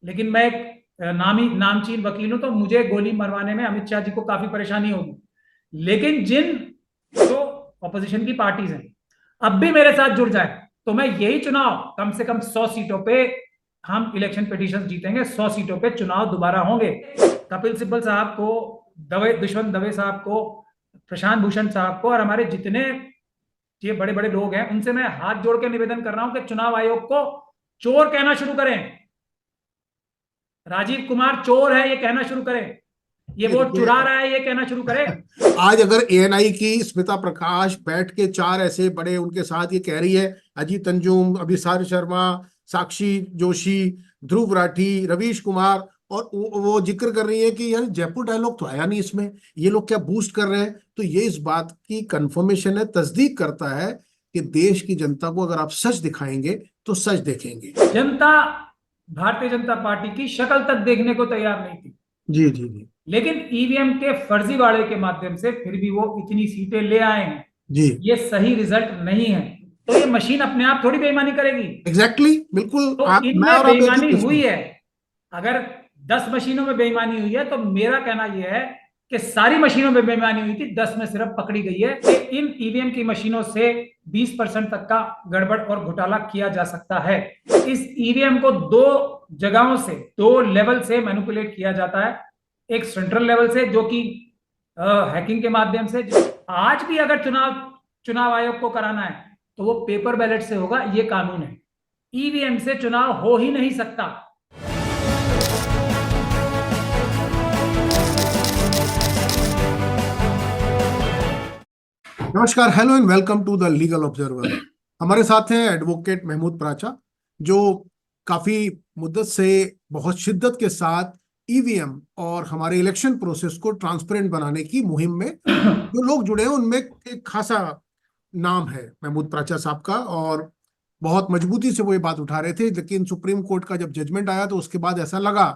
लेकिन मैं एक नामचीन वकील हूं, तो मुझे गोली मरवाने में अमित शाह जी को काफी परेशानी होगी। लेकिन जिन जो ऑपोजिशन की पार्टीज हैं अब भी मेरे साथ जुड़ जाए, तो मैं यही चुनाव कम से कम 100 सीटों पे हम इलेक्शन पिटीशन जीतेंगे। 100 सीटों पे चुनाव दोबारा होंगे। कपिल सिब्बल साहब को, दवे दुष्यंत दवे साहब को, प्रशांत भूषण साहब को और हमारे जितने ये बड़े बड़े लोग हैं, उनसे मैं हाथ जोड़ के निवेदन कर रहा हूं कि चुनाव आयोग को चोर कहना शुरू करें। राजीव कुमार चोर है ये कहना शुरू करें। ये ये वोट देखिए, चुरा रहा है ये कहना शुरू करें। आज अगर एएनआई की स्मिता प्रकाश बैठ के चार ऐसे बड़े उनके साथ ये कह रही है, अजीत अंजुम, अभिसार शर्मा, साक्षी जोशी, ध्रुव राठी, रवीश कुमार, और वो जिक्र कर रही है कि यार जयपुर डायलॉग तो आया नहीं इसमें, ये लोग क्या बूस्ट कर रहे हैं, तो ये इस बात की कंफर्मेशन है, तस्दीक करता है कि देश की जनता को अगर आप सच दिखाएंगे तो सच देखेंगे। जनता भारतीय जनता पार्टी की शक्ल तक देखने को तैयार नहीं थी। जी जी जी। लेकिन ईवीएम के फर्जीवाड़े के माध्यम से फिर भी वो इतनी सीटें ले आए हैं। जी ये सही रिजल्ट नहीं है। तो ये मशीन अपने आप थोड़ी बेईमानी करेगी। एग्जैक्टली exactly, बिल्कुल तो मैं इनमें और आप एक ही बेईमानी पेज हुई में। है। अगर 10 मशीनों में बेईमानी हुई है, तो मेरा कहना यह है कि सारी मशीनों में बेईमानी हुई थी, 10 में सिर्फ पकड़ी गई है कि इन ईवीएम की मशीनों से 20% तक का गड़बड़ और घोटाला किया जा सकता है। इस ईवीएम को दो जगहों से, दो लेवल से मैनिपुलेट किया जाता है। एक सेंट्रल लेवल से, जो कि हैकिंग के माध्यम से। आज भी अगर चुनाव चुनाव आयोग को कराना है, तो वो पेपर बैलेट से होगा, ये कानून है। ईवीएम से चुनाव हो ही नहीं सकता। नमस्कार, hello and welcome to the legal observer. हमारे साथ हैं एडवोकेट महमूद प्राचा, जो काफी मुद्दत से बहुत शिद्दत के साथ ईवीएम और हमारे इलेक्शन प्रोसेस को ट्रांसपेरेंट बनाने की मुहिम में जो लोग जुड़े हैं उनमें एक खासा नाम है महमूद प्राचा साहब का, और बहुत मजबूती से वो ये बात उठा रहे थे। लेकिन सुप्रीम कोर्ट का जब जजमेंट आया तो उसके बाद ऐसा लगा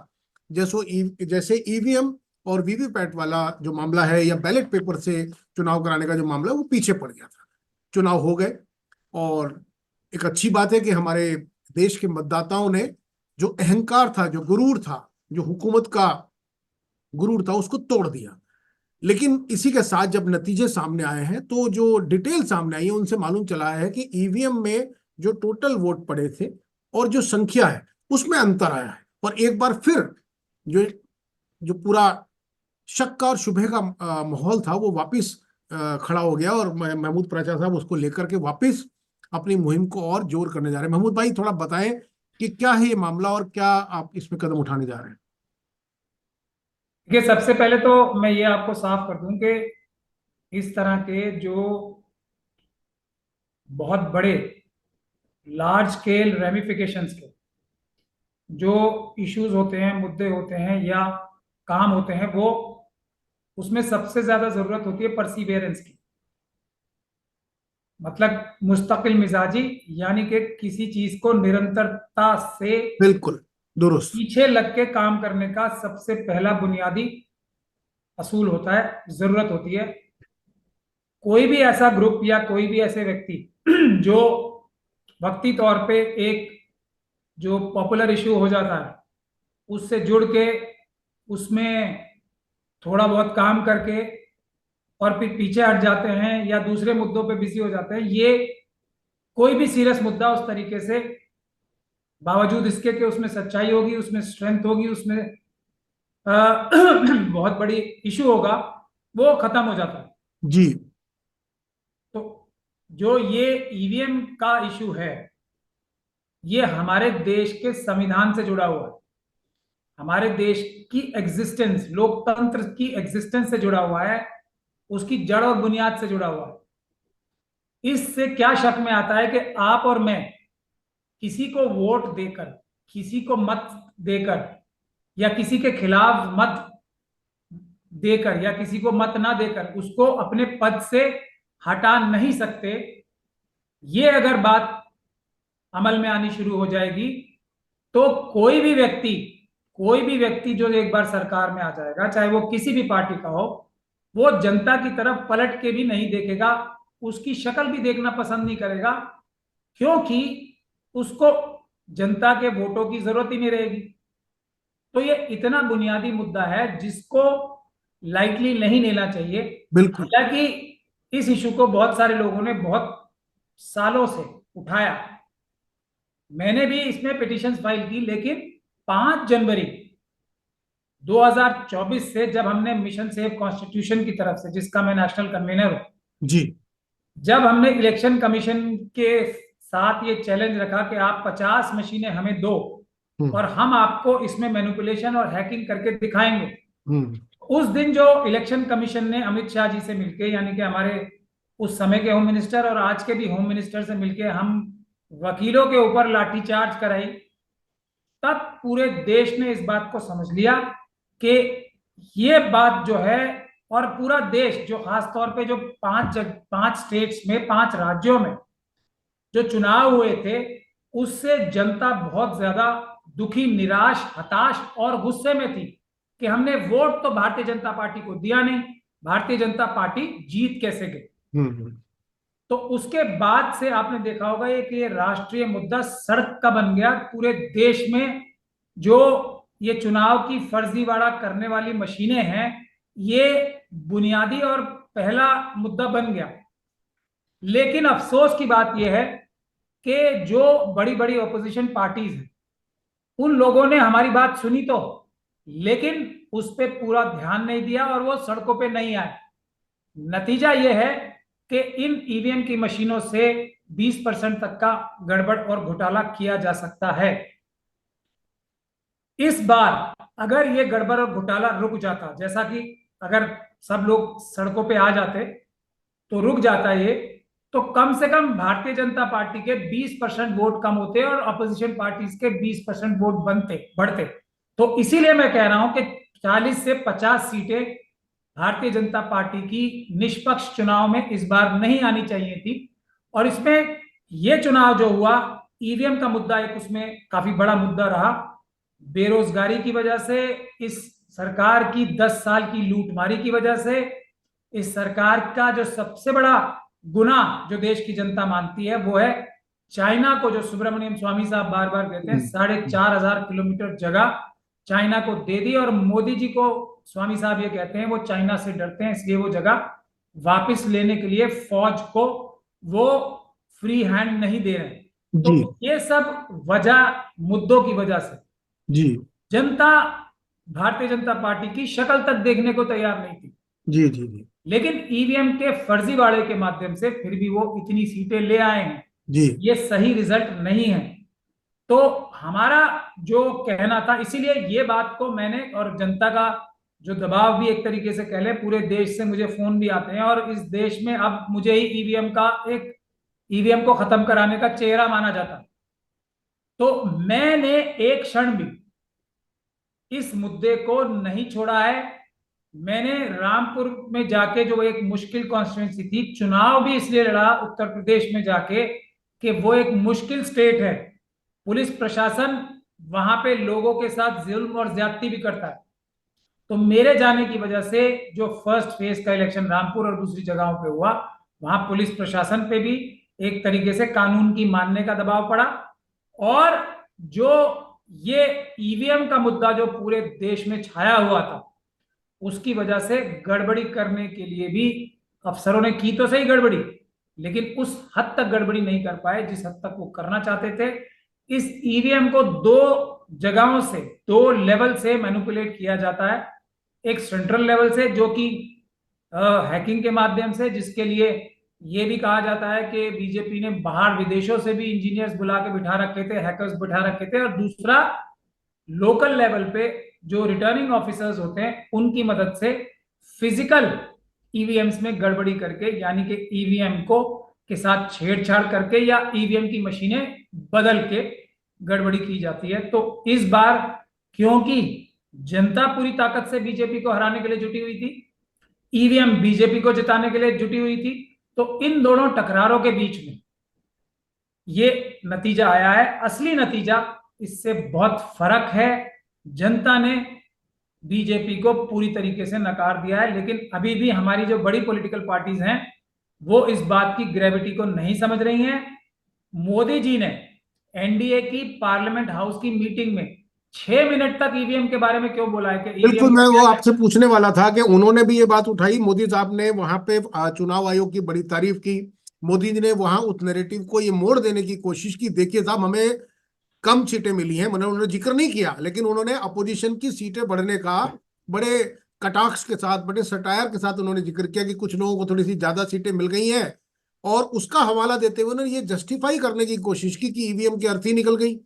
जैसे ईवीएम और वीवीपैट वाला जो मामला है या बैलेट पेपर से चुनाव कराने का जो मामला है वो पीछे पड़ गया था। चुनाव हो गए, और एक अच्छी बात है कि हमारे देश के मतदाताओं ने जो अहंकार था, जो गुरूर था, जो हुकूमत का गुरूर था, उसको तोड़ दिया। लेकिन इसी के साथ जब नतीजे सामने आए हैं तो जो डिटेल सामने आई है उनसे मालूम चला है कि ईवीएम में जो टोटल वोट पड़े थे और जो संख्या है उसमें अंतर आया है। और एक बार फिर जो जो पूरा शक का और शुभे का माहौल था वो वापस खड़ा हो गया, और महमूद प्राचा साहब उसको लेकर के वापस अपनी मुहिम को और जोर करने जा रहे हैं। महमूद भाई, थोड़ा बताएं कि क्या है ये मामला और क्या आप इसमें कदम उठाने जा रहे हैं। देखिए, सबसे पहले तो मैं ये आपको साफ कर दूं कि इस तरह के जो बहुत बड़े लार्ज स्केल रेमिफिकेशंस के जो इश्यूज होते हैं, मुद्दे होते हैं या काम होते हैं, वो उसमें सबसे ज्यादा जरूरत होती है परसीवियरेंस की। मतलब मुस्तकिल मिजाजी, यानी कि किसी चीज को निरंतरता से बिल्कुल दुरुस्त। पीछे लग के काम करने का सबसे पहला बुनियादी असूल होता है, जरूरत होती है। कोई भी ऐसा ग्रुप या कोई भी ऐसे व्यक्ति जो वक्ती तौर पे एक जो पॉपुलर इशू हो जाता है उससे जुड़ के उसमें थोड़ा बहुत काम करके और फिर पीछे हट जाते हैं या दूसरे मुद्दों पे बिजी हो जाते हैं, ये कोई भी सीरियस मुद्दा उस तरीके से, बावजूद इसके कि उसमें सच्चाई होगी, उसमें स्ट्रेंथ होगी, उसमें बहुत बड़ी इशू होगा, वो खत्म हो जाता है। जी तो जो ये ईवीएम का इशू है, ये हमारे देश के संविधान से जुड़ा हुआ है। हमारे देश की एग्जिस्टेंस, लोकतंत्र की एग्जिस्टेंस से जुड़ा हुआ है। उसकी जड़ और बुनियाद से जुड़ा हुआ है। इससे क्या शक में आता है कि आप और मैं किसी को वोट देकर, किसी को मत देकर, या किसी के खिलाफ मत देकर, या किसी को मत ना देकर उसको अपने पद से हटा नहीं सकते। ये अगर बात अमल में आनी शुरू हो जाएगी, तो कोई भी व्यक्ति जो एक बार सरकार में आ जाएगा, चाहे वो किसी भी पार्टी का हो, वो जनता की तरफ पलट के भी नहीं देखेगा, उसकी शक्ल भी देखना पसंद नहीं करेगा, क्योंकि उसको जनता के वोटों की जरूरत ही नहीं रहेगी। तो ये इतना बुनियादी मुद्दा है जिसको लाइटली नहीं लेना चाहिए। बिल्कुल। हालांकि इस इशू को बहुत सारे लोगों ने बहुत सालों से उठाया, मैंने भी इसमें पिटिशन फाइल की, लेकिन 5 जनवरी 2024 से जब हमने मिशन सेव कॉन्स्टिट्यूशन की तरफ से, जिसका मैं नेशनल कन्वीनर हूं, जी। जब हमने इलेक्शन कमीशन के साथ ये चैलेंज रखा कि आप 50 मशीनें हमें दो और हम आपको इसमें मैनिपुलेशन और हैकिंग करके दिखाएंगे, उस दिन जो इलेक्शन कमीशन ने अमित शाह जी से मिलके, यानी कि हमारे उस समय के होम मिनिस्टर और आज के भी होम मिनिस्टर से मिलके हम वकीलों के ऊपर लाठीचार्ज कराई, तब पूरे देश ने इस बात को समझ लिया कि ये बात जो है, और पूरा देश जो खास तौर पे जो 5 स्टेट्स में, 5 राज्यों में जो चुनाव हुए थे, उससे जनता बहुत ज्यादा दुखी, निराश, हताश और गुस्से में थी कि हमने वोट तो भारतीय जनता पार्टी को दिया नहीं, भारतीय जनता पार्टी जीत कैसे गई। तो उसके बाद से आपने देखा होगा कि ये राष्ट्रीय मुद्दा सड़क का बन गया पूरे देश में। जो ये चुनाव की फर्जीवाड़ा करने वाली मशीनें हैं, ये बुनियादी और पहला मुद्दा बन गया। लेकिन अफसोस की बात यह है कि जो बड़ी बड़ी ऑपोजिशन पार्टीज हैं, उन लोगों ने हमारी बात सुनी तो, लेकिन उस पर पूरा ध्यान नहीं दिया और वो सड़कों पे नहीं आए। नतीजा यह है कि इन ईवीएम की मशीनों से 20% तक का गड़बड़ और घोटाला किया जा सकता है। इस बार अगर ये गड़बड़ और घोटाला रुक जाता, जैसा कि अगर सब लोग सड़कों पे आ जाते तो रुक जाता ये, तो कम से कम भारतीय जनता पार्टी के 20% वोट कम होते और अपोजिशन पार्टीज के 20% वोट बढ़ते। तो इसीलिए मैं कह रहा हूं कि 40 से 50 सीटें भारतीय जनता पार्टी की निष्पक्ष चुनाव में इस बार नहीं आनी चाहिए थी। और इसमें यह चुनाव जो हुआ, ईवीएम का मुद्दा एक उसमें काफी बड़ा मुद्दा रहा। बेरोजगारी की वजह से, इस सरकार की 10 साल की लूटमारी की वजह से, इस सरकार का जो सबसे बड़ा गुनाह जो देश की जनता मानती है वो है चाइना को, जो सुब्रमण्यम स्वामी साहब बार बार कहते हैं, 4,500 किलोमीटर जगह चाइना को दे दी। और मोदी जी को स्वामी साहब ये कहते हैं वो चाइना से डरते हैं, इसलिए वो जगह वापस लेने के लिए फौज को वो फ्री हैंड नहीं दे रहे। तो ये सब वजह, मुद्दों की वजह से जी जनता भारतीय जनता पार्टी की शक्ल तक देखने को तैयार नहीं थी। जी जी जी। लेकिन ईवीएम के फर्जीवाड़े के माध्यम से फिर भी वो इतनी सीटें ले आए हैं जी। ये सही रिजल्ट नहीं है। तो हमारा जो कहना था, इसीलिए ये बात को मैंने, और जनता का जो दबाव भी एक तरीके से कह ले, पूरे देश से मुझे फोन भी आते हैं और इस देश में अब मुझे ही ईवीएम को खत्म कराने का चेहरा माना जाता। तो मैंने एक क्षण भी इस मुद्दे को नहीं छोड़ा है। मैंने रामपुर में जाके, जो एक मुश्किल कॉन्स्टिट्यूंसी थी, चुनाव भी इसलिए लड़ा उत्तर प्रदेश में जाके कि वो एक मुश्किल स्टेट है, पुलिस प्रशासन वहां पे लोगों के साथ जुल्म और ज्यादती भी करता है। तो मेरे जाने की वजह से जो फर्स्ट फेज का इलेक्शन रामपुर और दूसरी जगहों पे हुआ, वहां पुलिस प्रशासन पे भी एक तरीके से कानून की मानने का दबाव पड़ा। और जो ये ईवीएम का मुद्दा जो पूरे देश में छाया हुआ था, उसकी वजह से गड़बड़ी करने के लिए भी अफसरों ने की तो सही गड़बड़ी, लेकिन उस हद तक गड़बड़ी नहीं कर पाए जिस हद तक वो करना चाहते थे। इस ईवीएम को 2 जगहों से, 2 लेवल से मैनिपुलेट किया जाता है। एक सेंट्रल लेवल से, जो कि हैकिंग के माध्यम से, जिसके लिए ये भी कहा जाता है कि बीजेपी ने बाहर विदेशों से भी इंजीनियर्स बुला के बिठा रखे थे, हैकर्स बिठा रखे थे। और दूसरा, लोकल लेवल पे जो रिटर्निंग ऑफिसर्स होते हैं उनकी मदद से फिजिकल ईवीएम्स में गड़बड़ी करके, यानी कि ईवीएम को के साथ छेड़छाड़ करके या ईवीएम की मशीनें बदल के गड़बड़ी की जाती है। तो इस बार क्योंकि जनता पूरी ताकत से बीजेपी को हराने के लिए जुटी हुई थी, ईवीएम बीजेपी को जिताने के लिए जुटी हुई थी, तो इन दोनों टकरारों के बीच में ये नतीजा आया है। असली नतीजा इससे बहुत फर्क है। जनता ने बीजेपी को पूरी तरीके से नकार दिया है, लेकिन अभी भी हमारी जो बड़ी पॉलिटिकल पार्टीज हैं वो इस बात की ग्रेविटी को नहीं समझ रही हैं। मोदी जी ने एनडीए की पार्लियामेंट हाउस की मीटिंग में 6 मिनट तक ईवीएम के बारे में क्यों बोला है कि बिल्कुल, ईवीएम मैं का वो क्या आपसे पूछने वाला था कि उन्होंने भी ये बात उठाई, मोदी साहब ने वहां पे चुनाव आयोग की बड़ी तारीफ की। मोदी जी ने वहां उस नैरेटिव को ये मोड़ देने की कोशिश की, देखिए साहब हमें कम सीटें मिली हैं, मैंने उन्होंने जिक्र नहीं किया, लेकिन उन्होंने अपोजिशन की सीटें बढ़ने का बड़े कटाक्ष के साथ, बड़े सटायर के साथ उन्होंने जिक्र किया कि कुछ लोगों को थोड़ी सी ज्यादा सीटें मिल गई हैं। और उसका हवाला देते हुए उन्होंने ये जस्टिफाई करने की कोशिश की कि ईवीएम की अर्थी निकल गई,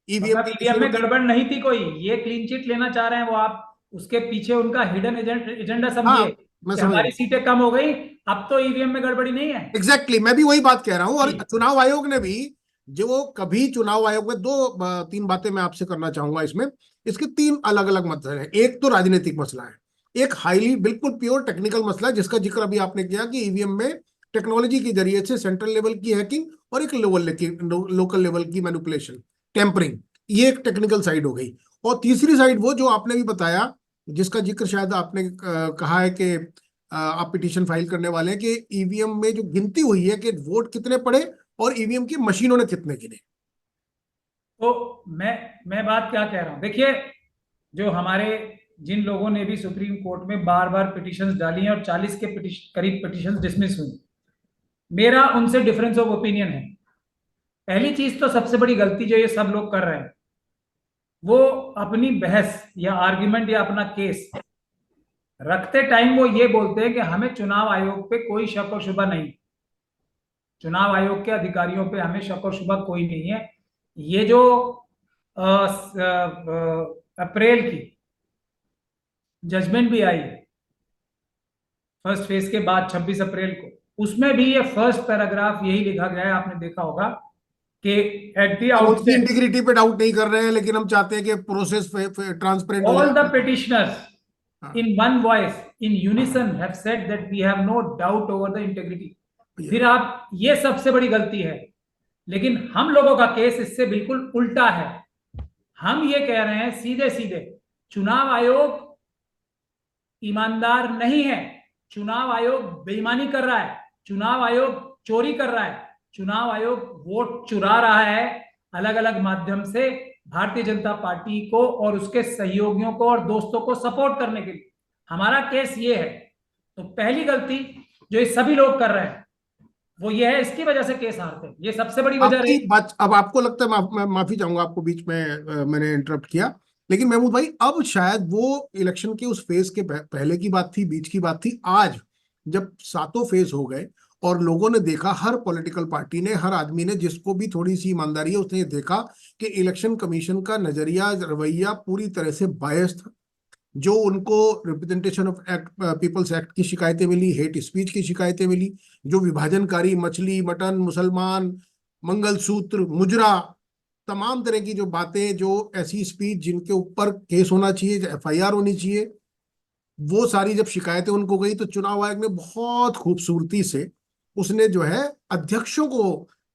ईवीएम मतलब की ईवीएम मशीनों में की। गड़बड़ नहीं थी कोई, ये क्लीन चिट लेना चाह रहे हैं वो, आप उसके पीछे उनका हिडन एजेंडा समझिए हाँ, मैं कि समझ हमारी गया। सीटें कम हो गई, अब तो ईवीएम में गड़बड़ी नहीं है। एग्जैक्टली मैं भी वही बात कह रहा हूं। और जी। चुनाव आयोग ने भी, जो वो कभी चुनाव आयोग में दो तीन बातें मैं आपसे करना चाहूंगा इसमें। इसके तीन अलग अलग मसले हैं। एक तो राजनीतिक मसला है, एक हाईली बिल्कुल प्योर टेक्निकल मसला है जिसका जिक्र अभी आपने किया कि ईवीएम में टेक्नोलॉजी के जरिए से सेंट्रल लेवल की हैकिंग और एक लोकल लेवल की मैनिपुलेशन, टेम्परिंग, ये एक टेक्निकल साइड हो गई। और तीसरी साइड वो जो आपने भी बताया, जिसका जिक्र शायद आपने कहा है कि आप पिटीशन फाइल करने वाले हैं, कि ईवीएम में जो गिनती हुई है कि वोट कितने पड़े और ईवीएम की मशीनों ने कितने गिने। तो मैं बात क्या कह रहा हूं, देखिए, जो हमारे जिन लोगों ने भी सुप्रीम कोर्ट में बार बार पिटिशंस डाली हैं और 40 के करीब पिटिशंस डिसमिस हुई, मेरा उनसे डिफरेंस ऑफ ओपिनियन है। पहली चीज तो सबसे बड़ी गलती जो ये सब लोग कर रहे हैं, वो अपनी बहस या आर्ग्यूमेंट या अपना केस रखते टाइम वो ये बोलते हैं कि हमें चुनाव आयोग पे कोई शक और शुबा नहीं, चुनाव आयोग के अधिकारियों पे हमें शक और शुबा कोई नहीं है। ये जो अप्रैल की जजमेंट भी आई फर्स्ट फेज के बाद 26 अप्रैल को, उसमें भी ये फर्स्ट पैराग्राफ यही लिखा गया है, आपने देखा होगा कि एट द हम उनकी आउटसेट इंटीग्रिटी पे डाउट नहीं कर रहे हैं, लेकिन हम चाहते हैं कि प्रोसेस ट्रांसपेरेंट हो all the जाए। petitioners हाँ, in one voice in unison have said that we have no doubt over the integrity। ये फिर आप, ये सबसे बड़ी गलती है। लेकिन हम लोगों का केस इससे बिल्कुल उल्टा है। हम ये कह रहे हैं सीधे सीधे, चुनाव आयोग ईमानदार नहीं है, चुनाव आयोग बेईमानी कर रहा है, चुनाव आयोग चोरी कर रहा है, चुनाव आयोग वोट चुरा रहा है अलग अलग माध्यम से भारतीय जनता पार्टी को और उसके सहयोगियों को और दोस्तों को सपोर्ट करने के लिए। हमारा केस ये है। तो पहली गलती जो ये सभी लोग कर रहे हैं वो ये है, इसकी वजह से केस हारते हैं, ये सबसे बड़ी वजह आपकी रही। बात, अब आपको लगता है, मैं माफी चाहूंगा आपको बीच में मैंने इंटरप्ट किया, लेकिन महमूद भाई अब शायद वो इलेक्शन के उस फेज के पहले की बात थी, बीच की बात थी। आज जब सातों फेज हो गए और लोगों ने देखा, हर पॉलिटिकल पार्टी ने, हर आदमी ने जिसको भी थोड़ी सी ईमानदारी है उसने ये देखा कि इलेक्शन कमीशन का नजरिया, रवैया पूरी तरह से बायस था। जो उनको representation of act, people's act की शिकायतें मिली, हेट स्पीच की शिकायतें मिली, जो विभाजनकारी मछली मटन मुसलमान मंगलसूत्र मुजरा, तमाम तरह की जो बातें, जो ऐसी स्पीच जिनके ऊपर केस होना चाहिए, एफआईआर होनी चाहिए, वो सारी जब शिकायतें उनको गई तो चुनाव आयोग ने बहुत खूबसूरती से उसने जो है अध्यक्षों को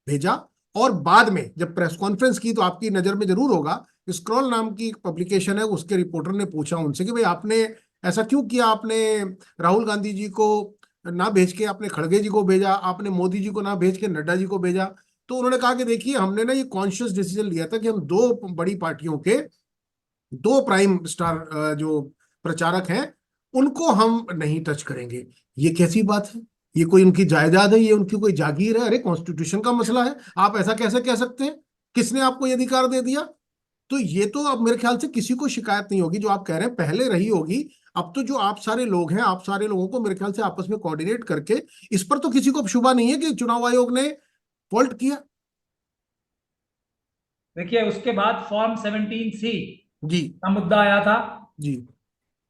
भेजा। और बाद में जब प्रेस कॉन्फ्रेंस की तो आपकी नजर में जरूर होगा, स्क्रॉल नाम की एक पब्लिकेशन है, उसके रिपोर्टर ने पूछा उनसे कि भाई आपने ऐसा क्यों किया, आपने राहुल गांधी जी को ना भेज के आपने खड़गे जी को भेजा, आपने मोदी जी को ना भेज के नड्डा जी को भेजा। तो उन्होंने कहा कि देखिए हमने ना ये कॉन्शियस डिसीजन लिया था कि हम दो बड़ी पार्टियों के दो प्राइम स्टार जो प्रचारक हैं उनको हम नहीं टच करेंगे। ये कैसी बात है? ये कोई उनकी जायदाद है? ये उनकी कोई जागीर है? अरे कॉन्स्टिट्यूशन का मसला है, आप ऐसा कैसे कह सकते हैं? किसने आपको ये अधिकार दे दिया? तो ये तो अब मेरे ख्याल से किसी को शिकायत नहीं होगी, जो आप कह रहे हैं पहले रही होगी। अब तो जो आप सारे लोग हैं, आप सारे लोगों को मेरे ख्याल से आपस में कोऑर्डिनेट करके, इस पर तो किसी को शुबा नहीं है कि चुनाव आयोग ने फॉल्ट किया। देखिए, उसके बाद फॉर्म 17C जी। का मुद्दा आया था। जी।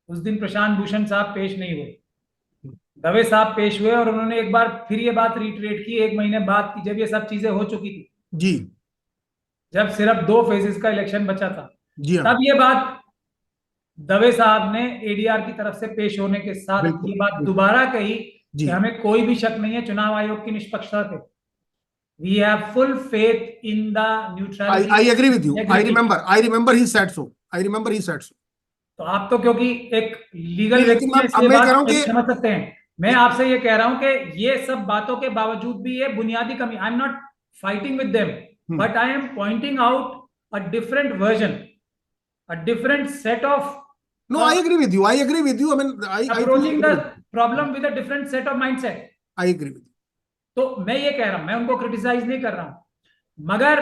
उस दिन प्रशांत भूषण साहब पेश नहीं हुए, दवे साहब पेश हुए और उन्होंने एक बार फिर ये बात रिटरेट की 1 महीने बाद की, जब ये सब चीजें हो चुकी थी, जी। जब सिर्फ 2 फेजेस का इलेक्शन बचा था। जी हाँ। तब ये बात दवे साहब ने एडीआर की तरफ से पेश होने के साथ बिल्कुल ये बात बिल्कुल। दोबारा कही कि जी। हमें कोई भी शक नहीं है चुनाव आयोग की निष्पक्षता पे, we have full faith in the neutrality I agree with you, integrity. I remember he said so, I remember he said so. तो आप तो क्योंकि एक लीगल नहीं, लेकिन व्यक्ति मैं हैं अब इसलिए मैं कह रहा बात हूँ कि समझ सकते हैं। मैं आपसे ये कह रहा हूं कि ये सब बातों के बावजूद भी ये बुनियादी कमी, I am not fighting with them, hmm, but I am pointing out a different version. a different set of No, I agree with you. I agree with you. I mean, I approaching fully the agree. problem with a different set of mindset. I agree with you. तो मैं ये कह रहा हूं, मैं उनको criticise नहीं कर रहा हूं, मगर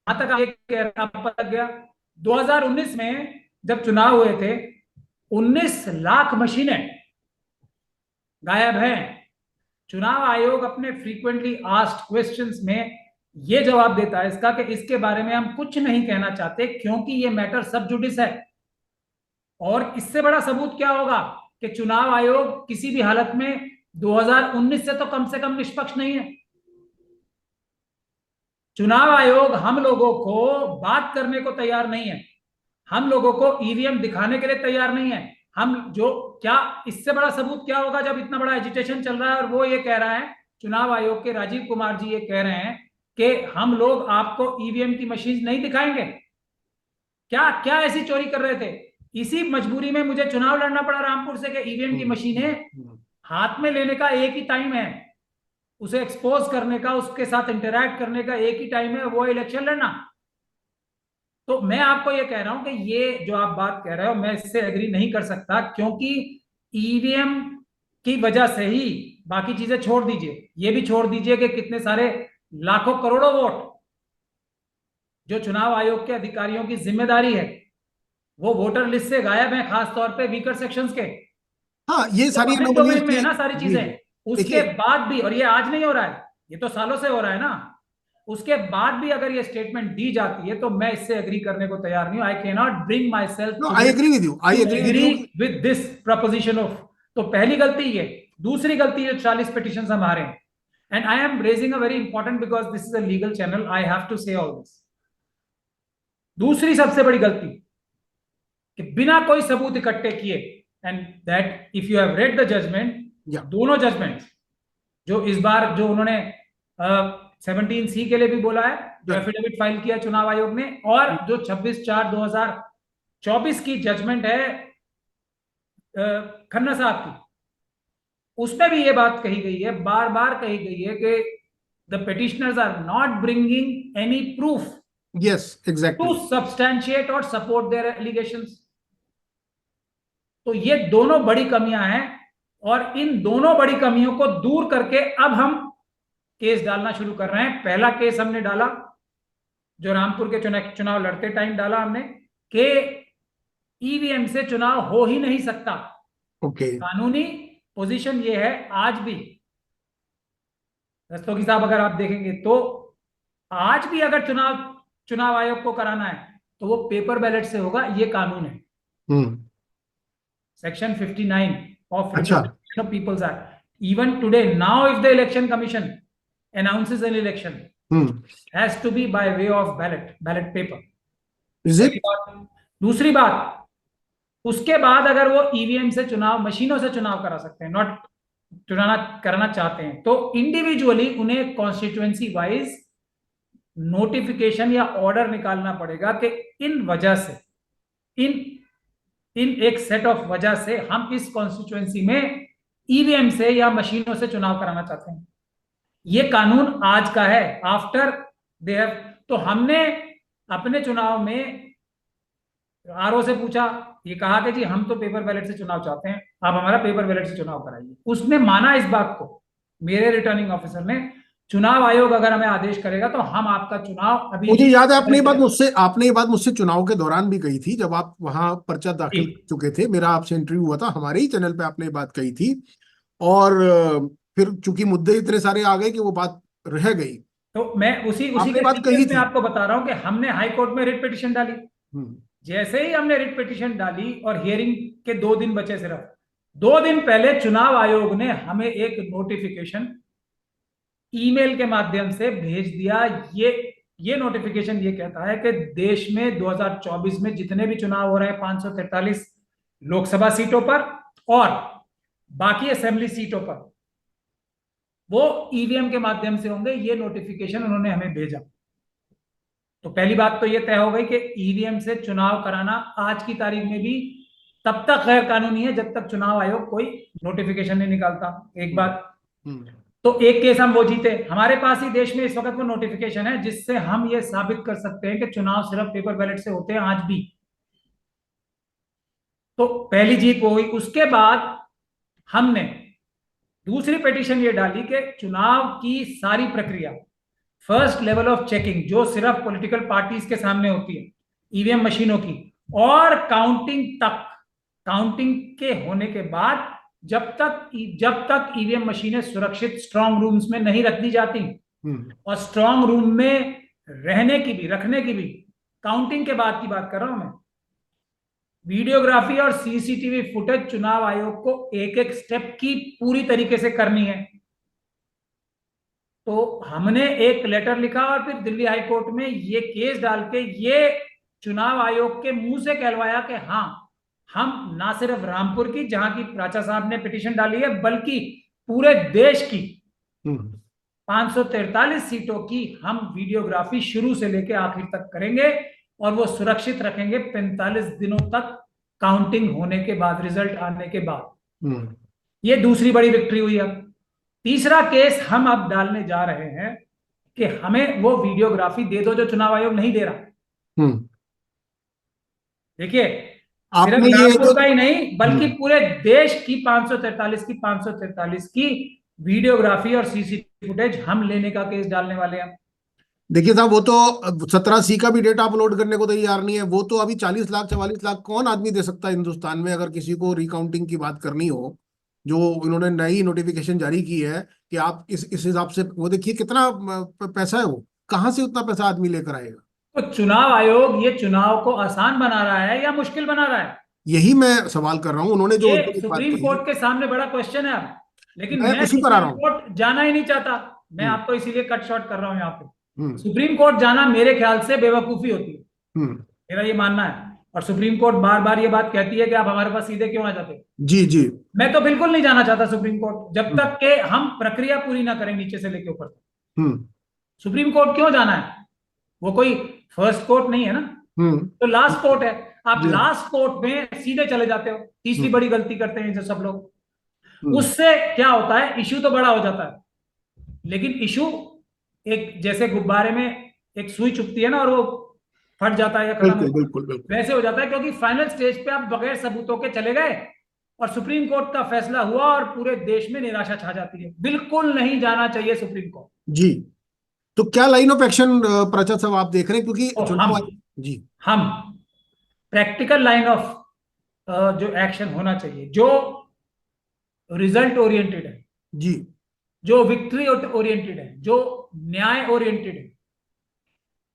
जहां तक ये कह रहा हूं, पता लग गया 2019 में जब चुनाव हुए थे 19 लाख मशीनें गायब हैं। चुनाव आयोग अपने फ्रीक्वेंटली आस्क्ड क्वेश्चंस में ये जवाब देता है इसका कि इसके बारे में हम कुछ नहीं कहना चाहते क्योंकि ये मैटर सब जुडिस है। और इससे बड़ा सबूत क्या होगा कि चुनाव आयोग किसी भी हालत में 2019 से कम निष्पक्ष नहीं है। चुनाव आयोग हम लोगों को बात करने को तैयार नहीं है, हम लोगों को ईवीएम दिखाने के लिए तैयार नहीं है। हम जो क्या इससे बड़ा सबूत क्या होगा जब इतना बड़ा एजिटेशन चल रहा है और वो ये कह रहा है, चुनाव आयोग के राजीव कुमार जी ये कह रहे हैं कि हम लोग आपको ईवीएम की मशीन नहीं दिखाएंगे। क्या क्या ऐसी चोरी कर रहे थे? इसी मजबूरी में मुझे चुनाव लड़ना पड़ा रामपुर से कि ईवीएम की मशीनें हाथ में लेने का एक ही टाइम है, उसे एक्सपोज करने का, उसके साथ इंटरैक्ट करने का एक ही टाइम है, वो इलेक्शन लड़ना। तो मैं आपको ये कह रहा हूं कि ये जो आप बात कह रहे हो मैं इससे एग्री नहीं कर सकता, क्योंकि ईवीएम की वजह से ही, बाकी चीजें छोड़ दीजिए, ये भी छोड़ दीजिए कि कितने सारे लाखों करोड़ों वोट जो चुनाव आयोग के अधिकारियों की जिम्मेदारी है वो वोटर लिस्ट से गायब है, खासतौर पे वीकर सेक्शंस के। हाँ, ये सारी पब्लिक एनोमलीज डोमेन में है थी। ना सारी जी, चीजें। उसके देखिए, बाद भी, और ये आज नहीं हो रहा है, ये तो सालों से हो रहा है ना, उसके बाद भी अगर ये स्टेटमेंट दी जाती है तो मैं इससे एग्री करने को तैयार नहीं हूं। I can not bring myself no, I agree with you, I agree with agree you. With this proposition of. तो पहली गलती ये। दूसरी गलती जो 40 पिटिशन हम आ रहे हैं, and I am raising a very important because this is a legal channel, I have to say all this. दूसरी सबसे बड़ी गलती कि बिना कोई सबूत इकट्ठे किए, and that if you have read the judgment, दोनों जजमेंट जो इस बार जो उन्होंने 17C के लिए भी बोला है, जो एफिडेविट फाइल किया चुनाव आयोग ने, और जो 26/4/2024 की जजमेंट है खन्ना साहब की, उसमें भी ये बात कही गई है, बार बार कही गई है कि the petitioners are not bringing any proof yes, exactly, to substantiate और सपोर्ट देयर एलिगेशंस। तो ये दोनों बड़ी कमियां हैं, और इन दोनों बड़ी कमियों को दूर करके अब हम केस डालना शुरू कर रहे हैं। पहला केस हमने डाला जो रामपुर के चुनाव लड़ते टाइम डाला हमने, कि ईवीएम से चुनाव हो ही नहीं सकता। ओके, कानूनी पोजीशन ये है आज भी। रस्तोगी साहब अगर आप देखेंगे तो आज भी अगर चुनाव आयोग को कराना है तो वो पेपर बैलेट से होगा, ये कानून है। Section 59 of Representation of People's Act. Even today, now if the election commission announces an election, has to be by way of ballot paper. Is it? दूसरी बात, उसके बाद अगर वो ईवीएम से चुनाव, मशीनों से चुनाव करा सकते हैं, नॉट कराना चाहते हैं, तो इंडिविजुअली उन्हें कॉन्स्टिट्यूएंसी वाइज नोटिफिकेशन या ऑर्डर निकालना पड़ेगा कि इन वजह से, इन एक सेट ऑफ वजह से हम इस कॉन्स्टिट्यूएंसी में ईवीएम से या मशीनों से चुनाव कराना चाहते हैं। ये कानून आज का है, आफ्टर दे हैव। तो हमने अपने चुनाव में आरओ से पूछा, ये कहा कि जी हम तो पेपर बैलेट से चुनाव चाहते हैं, आप हमारा पेपर बैलेट से चुनाव कराइए। उसने माना इस बात को, मेरे रिटर्निंग ऑफिसर ने, चुनाव आयोग अगर हमें आदेश करेगा तो हम आपका चुनाव अभी। मुझे याद है आपने ये बात मुझसे चुनाव के दौरान भी कही थी, जब आप वहां पर्चा दाखिल कर चुके थे, मेरा आपसे इंटरव्यू हुआ था, हमारे ही चैनल पे आपने ये बात कही थी। और फिर चूंकि मुद्दे इतने सारे आ गए कि वो बात रह गई। तो मैं उसी के बात कही थी, आपको बता रहा हूं कि हमने हाई कोर्ट में रिट पिटीशन डाली। जैसे ही हमने रिट पिटीशन डाली और हियरिंग के 2 दिन बचे, सिर्फ 2 दिन पहले चुनाव आयोग ने हमें एक नोटिफिकेशन ईमेल के माध्यम से भेज दिया। ये नोटिफिकेशन ये कहता है कि देश में 2024 में जितने भी चुनाव हो रहे हैं 543 लोकसभा सीटों पर और बाकी असेंबली सीटों पर, वो ईवीएम के माध्यम से होंगे। ये नोटिफिकेशन उन्होंने हमें भेजा। तो पहली बात तो ये तय हो गई कि ईवीएम से चुनाव कराना आज की तारीख में भी तब तक गैर कानूनी है जब तक चुनाव आयोग कोई नोटिफिकेशन नहीं निकालता। एक बात। तो एक केस हम वो जीते, हमारे पास ही देश में इस वक्त वो नोटिफिकेशन है जिससे हम ये साबित कर सकते हैं कि चुनाव सिर्फ पेपर बैलेट से होते हैं आज भी। तो पहली जीत वो हुई। उसके बाद हमने दूसरी पिटीशन ये डाली कि चुनाव की सारी प्रक्रिया, फर्स्ट लेवल ऑफ चेकिंग जो सिर्फ पॉलिटिकल पार्टीज के सामने होती है, ईवीएम मशीनों की, और काउंटिंग तक, काउंटिंग के होने के बाद जब तक ईवीएम मशीनें सुरक्षित स्ट्रांग रूम्स में नहीं रख दी जाती, और स्ट्रांग रूम में रखने की भी काउंटिंग के बाद की बात कर रहा हूं मैं, वीडियोग्राफी और सीसीटीवी फुटेज चुनाव आयोग को एक एक स्टेप की पूरी तरीके से करनी है। तो हमने एक लेटर लिखा और फिर दिल्ली हाई कोर्ट में ये केस डाल के ये चुनाव आयोग के मुंह से कहलवाया कि हाँ, हम ना सिर्फ रामपुर की, जहां की प्राचा साहब ने पिटीशन डाली है, बल्कि पूरे देश की 543 सीटों की हम वीडियोग्राफी शुरू से लेकर आखिर तक करेंगे, और वो सुरक्षित रखेंगे 45 दिनों तक, काउंटिंग होने के बाद, रिजल्ट आने के बाद। ये दूसरी बड़ी विक्ट्री हुई। अब तीसरा केस हम अब डालने जा रहे हैं कि हमें वो वीडियोग्राफी दे दो जो चुनाव आयोग नहीं दे रहा। देखिए, सिर्फ आपने ये रामपुर जो का ही नहीं, बल्कि पूरे देश की 543 की वीडियोग्राफी और सीसीटीवी फुटेज हम लेने का केस डालने वाले हैं। देखिए साहब, वो तो 17C का भी डेटा अपलोड करने को तैयार नहीं है। वो तो अभी 40 लाख 44 लाख कौन आदमी दे सकता है हिंदुस्तान में, अगर किसी को रिकाउंटिंग की बात करनी हो, जो इन्होंने नई नोटिफिकेशन जारी की है कि आप इस हिसाब से, वो देखिए कितना पैसा है, वो कहाँ से उतना पैसा आदमी लेकर आएगा। तो चुनाव आयोग ये चुनाव को आसान बना रहा है या मुश्किल बना रहा है? यही मैं सवाल कर रहा हूँ। उन्होंने जो ये बात सुप्रीम कही, कोर्ट के सामने बड़ा क्वेश्चन है अब। लेकिन मैं मैं उसी पर आ सुप्रीम रहा हूँ। कोर्ट जाना ही नहीं चाहता। मैं हम्म आपको इसीलिए कट शॉर्ट कर रहा हूं यहाँ पे। हम्म सुप्रीम कोर्ट जाना मेरे ख्याल से बेवकूफी होती है, हम्म मेरा ये मानना है। और सुप्रीम कोर्ट बार बार ये बात कहती है कि आप हमारे पास सीधे क्यों आ जाते। जी जी। मैं तो बिल्कुल नहीं जाना चाहता सुप्रीम कोर्ट, जब हम्म तक के हम प्रक्रिया पूरी ना करें नीचे से लेके ऊपर तक। हम्म सुप्रीम कोर्ट क्यों जाना है? वो कोई फर्स्ट कोर्ट नहीं है ना, हम्म तो लास्ट कोर्ट है। आप जी। लास्ट कोर्ट में सीधे चले जाते हो। तीसरी हम्म बड़ी गलती करते हैं जो सब लोग। हम्म उससे क्या होता है, इश्यू तो बड़ा हो जाता है, लेकिन इशू एक जैसे गुब्बारे में एक सुई चुभती है ना, और वो फट जाता है या खत्म हो बिल्कुल जाता बिल्कुल बिल्कुल। है, वैसे हो जाता है। क्योंकि फाइनल स्टेज पे आप बगैर सबूतों के चले गए और सुप्रीम कोर्ट का फैसला हुआ और पूरे देश में निराशा छा जाती है। बिल्कुल नहीं जाना चाहिए सुप्रीम कोर्ट। जी। तो क्या लाइन ऑफ एक्शन प्रचा साहब आप देख रहे हैं, तो क्योंकि हम चुनाव, जी। हम प्रैक्टिकल लाइन ऑफ जो एक्शन होना चाहिए, जो रिजल्ट ओरिएंटेड है, जी। जो विक्ट्री ओरिएंटेड है, जो न्याय ओरिएंटेड है,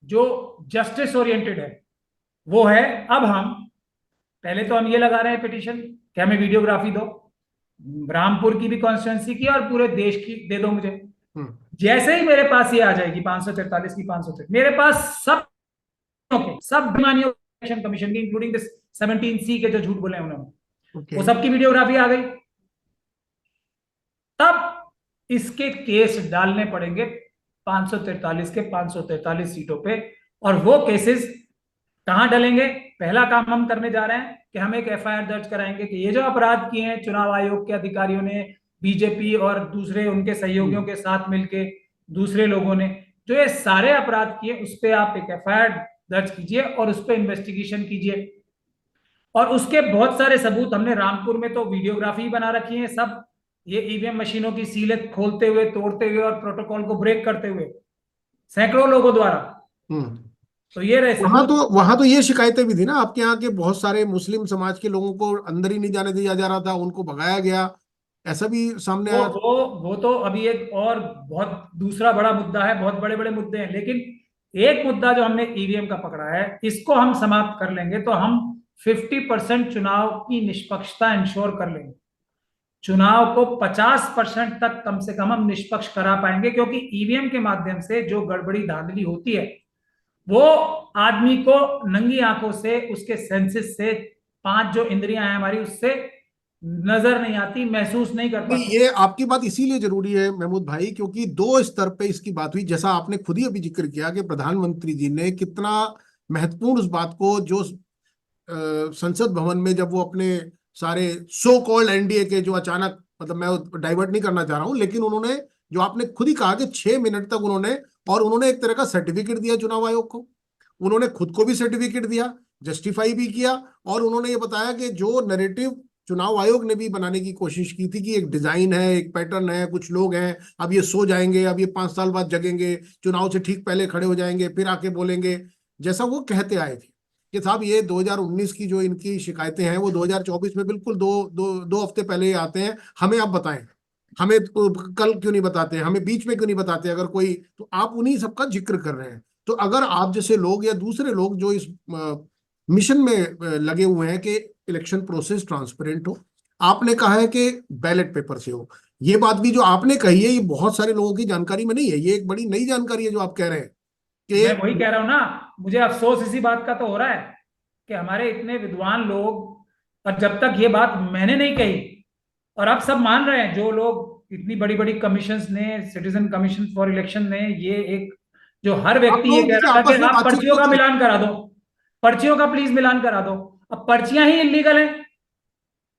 जो जस्टिस ओरिएंटेड है, वो है। अब हम पहले तो हम ये लगा रहे हैं पिटीशन कि हमें वीडियोग्राफी दो, रामपुर की भी कॉन्स्टिट्यूंसी की और पूरे देश की दे दो मुझे। हम्म जैसे ही मेरे पास ये आ जाएगी 543 की 543, मेरे पास सब बेईमानियों इलेक्शन कमीशन की, इंक्लूडिंग 17C के जो झूठ बोले हैं उन्होंने, ओके। वो सबकी वीडियोग्राफी आ गई, तब इसके केस डालने पड़ेंगे 543 के 543 सीटों पे। और वो केसेस कहां डलेंगे? पहला काम हम करने जा रहे हैं कि हम एक एफआईआर दर्ज कराएंगे कि ये जो अपराध किए हैं चुनाव आयोग के अधिकारियों ने, बीजेपी और दूसरे उनके सहयोगियों के साथ मिलके, दूसरे लोगों ने जो ये सारे अपराध किए, उस पर आप एक एफआईआर दर्ज कीजिए और उस पर इन्वेस्टिगेशन कीजिए। और उसके बहुत सारे सबूत हमने रामपुर में तो वीडियोग्राफी बना रखी है सब, ये ईवीएम मशीनों की सीलें खोलते हुए, तोड़ते हुए और प्रोटोकॉल को ब्रेक करते हुए सैकड़ों लोगों द्वारा। हम्म तो ये रहे वहां सबूत। तो वहां तो ये शिकायतें भी थी ना आपके यहाँ के, बहुत सारे मुस्लिम समाज के लोगों को अंदर ही नहीं जाने दिया जा रहा था, उनको भगाया गया, ऐसा भी सामने वो आया। वो वो तो अभी एक और बहुत दूसरा बड़ा मुद्दा है। बहुत बड़े बड़े मुद्दे हैं, लेकिन एक मुद्दा जो हमने ईवीएम का पकड़ा है, इसको हम समाप्त कर लेंगे तो हम 50% चुनाव की निष्पक्षता इंश्योर कर लेंगे। चुनाव को 50% तक कम से कम हम निष्पक्ष करा पाएंगे, क्योंकि ईवीएम के माध्यम से जो गड़बड़ी धांधली होती है, वो आदमी को नंगी आंखों से, उसके सेंसेस से, 5 जो इंद्रियां हैं हमारी, उससे नजर नहीं आती, महसूस नहीं कर नहीं, पाती। ये आपकी बात इसीलिए जरूरी है महमूद भाई, क्योंकि दो स्तर पे इसकी बात हुई, जैसा आपने खुद ही अभी जिक्र किया कि प्रधानमंत्री जी ने कितना महत्वपूर्ण उस बात को, जो संसद भवन में जब वो अपने सारे सो कॉल्ड एनडीए के, जो अचानक, मतलब मैं डाइवर्ट नहीं करना चाह रहा हूं, लेकिन उन्होंने, जो आपने खुद ही कहा कि 6 मिनट तक उन्होंने, और उन्होंने एक तरह का सर्टिफिकेट दिया चुनाव आयोग को, उन्होंने खुद को भी सर्टिफिकेट दिया, जस्टिफाई भी किया, और उन्होंने ये बताया कि जो नैरेटिव चुनाव आयोग ने भी बनाने की कोशिश की थी कि एक डिजाइन है, एक पैटर्न है, कुछ लोग हैं, अब ये सो जाएंगे, अब ये 5 साल बाद जगेंगे, चुनाव से ठीक पहले खड़े हो जाएंगे, फिर आके बोलेंगे, जैसा वो कहते आए थे कि साहब ये 2019 की जो इनकी शिकायतें हैं वो 2024 में बिल्कुल दो दो दो हफ्ते पहले ही आते हैं, हमें आप बताएं, हमें तो कल क्यों नहीं बताते, हमें बीच में क्यों नहीं बताते, अगर कोई, तो आप उन्हीं सबका जिक्र कर रहे हैं। तो अगर आप जैसे लोग या दूसरे लोग जो इस मिशन में लगे हुए हैं कि इलेक्शन प्रोसेस ट्रांसपेरेंट हो, आपने कहा है कि बैलेट पेपर से हो, ये बात भी जो आपने कही है ये बहुत सारे लोगों की जानकारी में नहीं है, ये एक बड़ी नई जानकारी है जो आप कह रहे हैं मैं वही कि। कह रहा हूं ना, मुझे अफसोस इसी बात का तो हो रहा है कि हमारे इतने विद्वान लोग, और जब तक ये बात मैंने नहीं कही, और अब सब मान रहे हैं जो लोग, इतनी बड़ी बड़ी कमीशंस ने, सिटीजन कमीशन फॉर इलेक्शन ने, ये एक, जो हर आप व्यक्ति ये लोगों कह की रहा था आपस कि में आप बातचीत पर्चियों क्यों का थी? मिलान करा दो, पर्चियों का प्लीज मिलान करा दो, अब पर्चियां ही इलीगल हैं।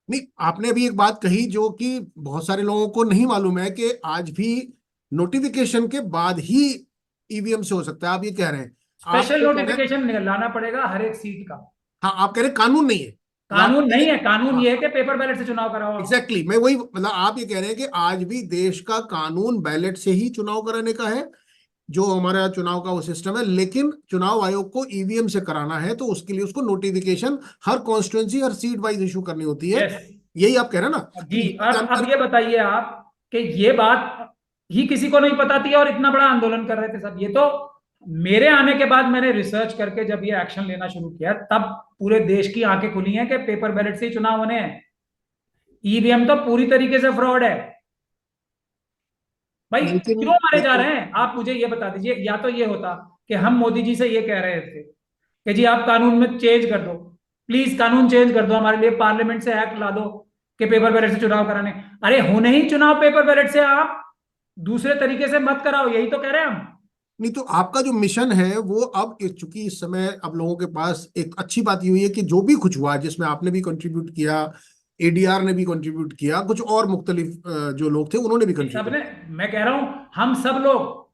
नहीं, आपने अभी एक बात कही जो कि बहुत सारे लोगों को नहीं मालूम है कि आज भी नोटिफिकेशन के बाद ही ईवीएम से हो सकता है, आप ये कह रहे हैं। आप स्पेशल ये कह रहे हैं, नोटिफिकेशन लाना पड़ेगा हर एक सीट का। हाँ आप कह रहे हैं कानून नहीं है, मतलब आप कानून कह रहे नहीं हैं है, कानून हाँ, ये है कि पेपर बैलेट से चुनाव कराओ आप। एग्जैक्टली मैं वही, मतलब आप ये कह रहे हैं कि आज भी देश का कानून बैलेट से ही चुनाव कराने का है, जो हमारा चुनाव का वो सिस्टम है, लेकिन चुनाव आयोग को ईवीएम से कराना है तो उसके लिए उसको नोटिफिकेशन हर कॉन्स्टिट्यूंसी, हर सीट वाइज इशू करनी होती है। यस यही आप कह रहे हैं ना, तो जी। ये अब ये जानकारी। बताइए आप कि ये बात ही किसी को नहीं पता थी और इतना बड़ा आंदोलन कर रहे थे सब, ये तो मेरे आने के बाद मैंने रिसर्च करके जब ये एक्शन लेना शुरू किया तब पूरे देश की आंखें खुली हैं कि पेपर बैलेट से ही चुनाव होने हैं। ईवीएम तो पूरी तरीके से फ्रॉड है। भाई लेकिन क्यों मारे जा लेकिन रहे हैं आप मुझे ये बता दीजिए। या तो ये होता कि हम मोदी जी से ये कह रहे थे कि जी आप कानून में चेंज कर दो, प्लीज कानून चेंज कर दो, हमारे लिए पार्लियामेंट से एक्ट ला दो कि पेपर बैलेट से चुनाव कराने। अरे होने ही चुनाव पेपर बैलेट से, आप दूसरे तरीके से मत कराओ, यही तो कह रहे हैं हम। नहीं, तो आपका जो मिशन है वो अब चूंकि इस समय अब लोगों के पास एक अच्छी बात ये हुई है कि जो भी कुछ हुआ जिसमें आपने भी कंट्रीब्यूट किया, एडीआर ने भी कंट्रीब्यूट किया, कुछ और मुख्तलिफ जो लोग थे उन्होंने भी कंट्रीब्यूट सबने, किया। मैं कह रहा हूं हम सब लोग,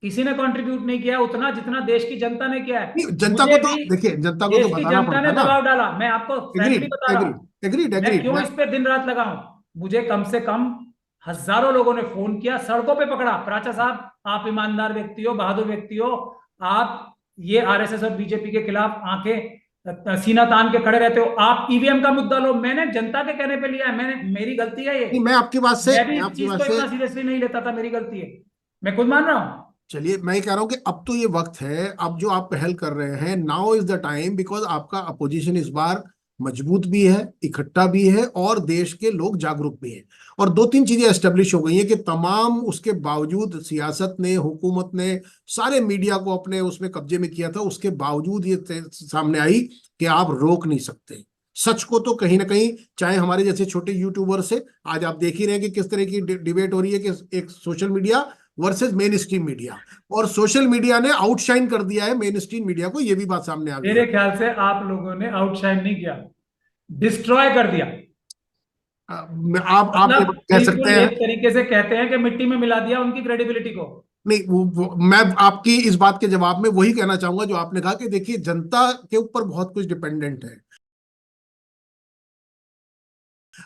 किसी ने कंट्रीब्यूट नहीं किया उतना जितना देश की जनता ने किया है। नहीं, जनता को मुझे तो भी देखिए, जनता को तो देश की बताना जनता पड़ता ने है ना। दबाव डाला, मैं आपको फ्रैंकली एग्रीड बता रहा एग्रीड हूं। एग्रीड मैं एग्रीड क्यों मैं। इस पे दिन रात लगाऊं। मुझे कम से कम हजारों लोगों ने फोन किया, सड़कों पे पकड़ा, प्राचा साहब आप ईमानदार व्यक्ति हो, बहादुर व्यक्ति हो, आप ये आरएसएस और बीजेपी के खिलाफ आंखें सीना तान के खड़े रहते हो, आप ईवीएम का मुद्दा लो। मैंने जनता के कहने पे लिया है, मैंने, मेरी गलती है ये। नहीं, मैं भी मैं इस आपकी चीज बात को से इतना सीरियसली नहीं लेता था, मेरी गलती है, मैं खुद मान रहा हूं। चलिए, मैं ये कह रहा हूं कि अब तो ये वक्त है, अब जो आप पहल कर रहे हैं, now is the time, because आपका अपोजिशन इस बार मजबूत भी है, इकट्ठा भी है, और देश के लोग जागरूक भी हैं, और दो तीन चीजें एस्टेब्लिश हो गई हैं कि तमाम उसके बावजूद सियासत ने, हुकूमत ने, सारे मीडिया को अपने उसमें कब्जे में किया था, उसके बावजूद ये सामने आई कि आप रोक नहीं सकते सच को। तो कहीं ना कहीं, चाहे हमारे जैसे छोटे यूट्यूबर से, आज आप देख ही रहे हैं कि किस तरह की डिबेट हो रही है कि एक social media versus main stream media, और सोशल मीडिया ने आउटशाइन कर दिया है मेन स्ट्रीम मीडिया को, ये भी बात सामने आ गई मेरे है। ख्याल से आप लोगों ने आउटशाइन नहीं किया, डिस्ट्रॉय कर दिया। आप ये मतलब बात कह सकते बिल्कुल हैं। एक तरीके से कहते हैं कि मिट्टी में मिला दिया उनकी क्रेडिबिलिटी को। नहीं, मैं आपकी इस बात के जवाब में वही कहना चाहूंगा जो आपने कहा कि देखिए, जनता के ऊपर बहुत कुछ डिपेंडेंट है।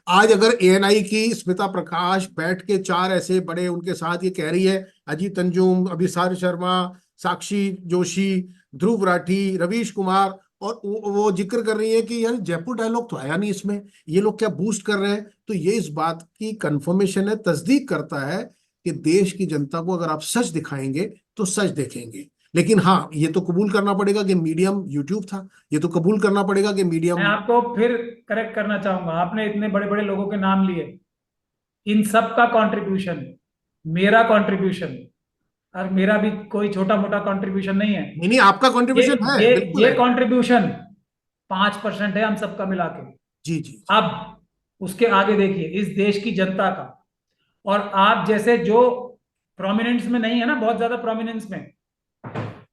आज अगर एएनआई की स्मिता प्रकाश बैठ के चार ऐसे बड़े उनके साथ ये कह रही है, अजीत अंजुम, अभिसार शर्मा, साक्षी जोशी, ध्रुव राठी, रवीश कुमार, और वो जिक्र कर रही है कि यार जयपुर डायलॉग तो आया नहीं इसमें, ये लोग क्या बूस्ट कर रहे हैं, तो ये इस बात की कंफर्मेशन है, तस्दीक करता है कि देश की जनता को अगर आप सच दिखाएंगे तो सच देखेंगे। लेकिन हाँ, ये तो कबूल करना पड़ेगा कि मीडियम यूट्यूब था, ये तो कबूल करना पड़ेगा कि मैं मीडियम। आपको फिर करेक्ट करना चाहूंगा, आपने इतने बड़े बड़े लोगों के नाम लिए, इन सब का कंट्रीब्यूशन, मेरा कंट्रीब्यूशन, और मेरा भी कोई छोटा मोटा कंट्रीब्यूशन नहीं है। नहीं नहीं, आपका ये कंट्रीब्यूशन है, ये बिल्कुल ये है। कंट्रीब्यूशन 5% है हम सबका मिला के। जी जी। अब उसके आगे देखिए इस देश की जनता का, और आप जैसे जो प्रोमिनेंस में नहीं है ना, बहुत ज्यादा प्रोमिनेंस में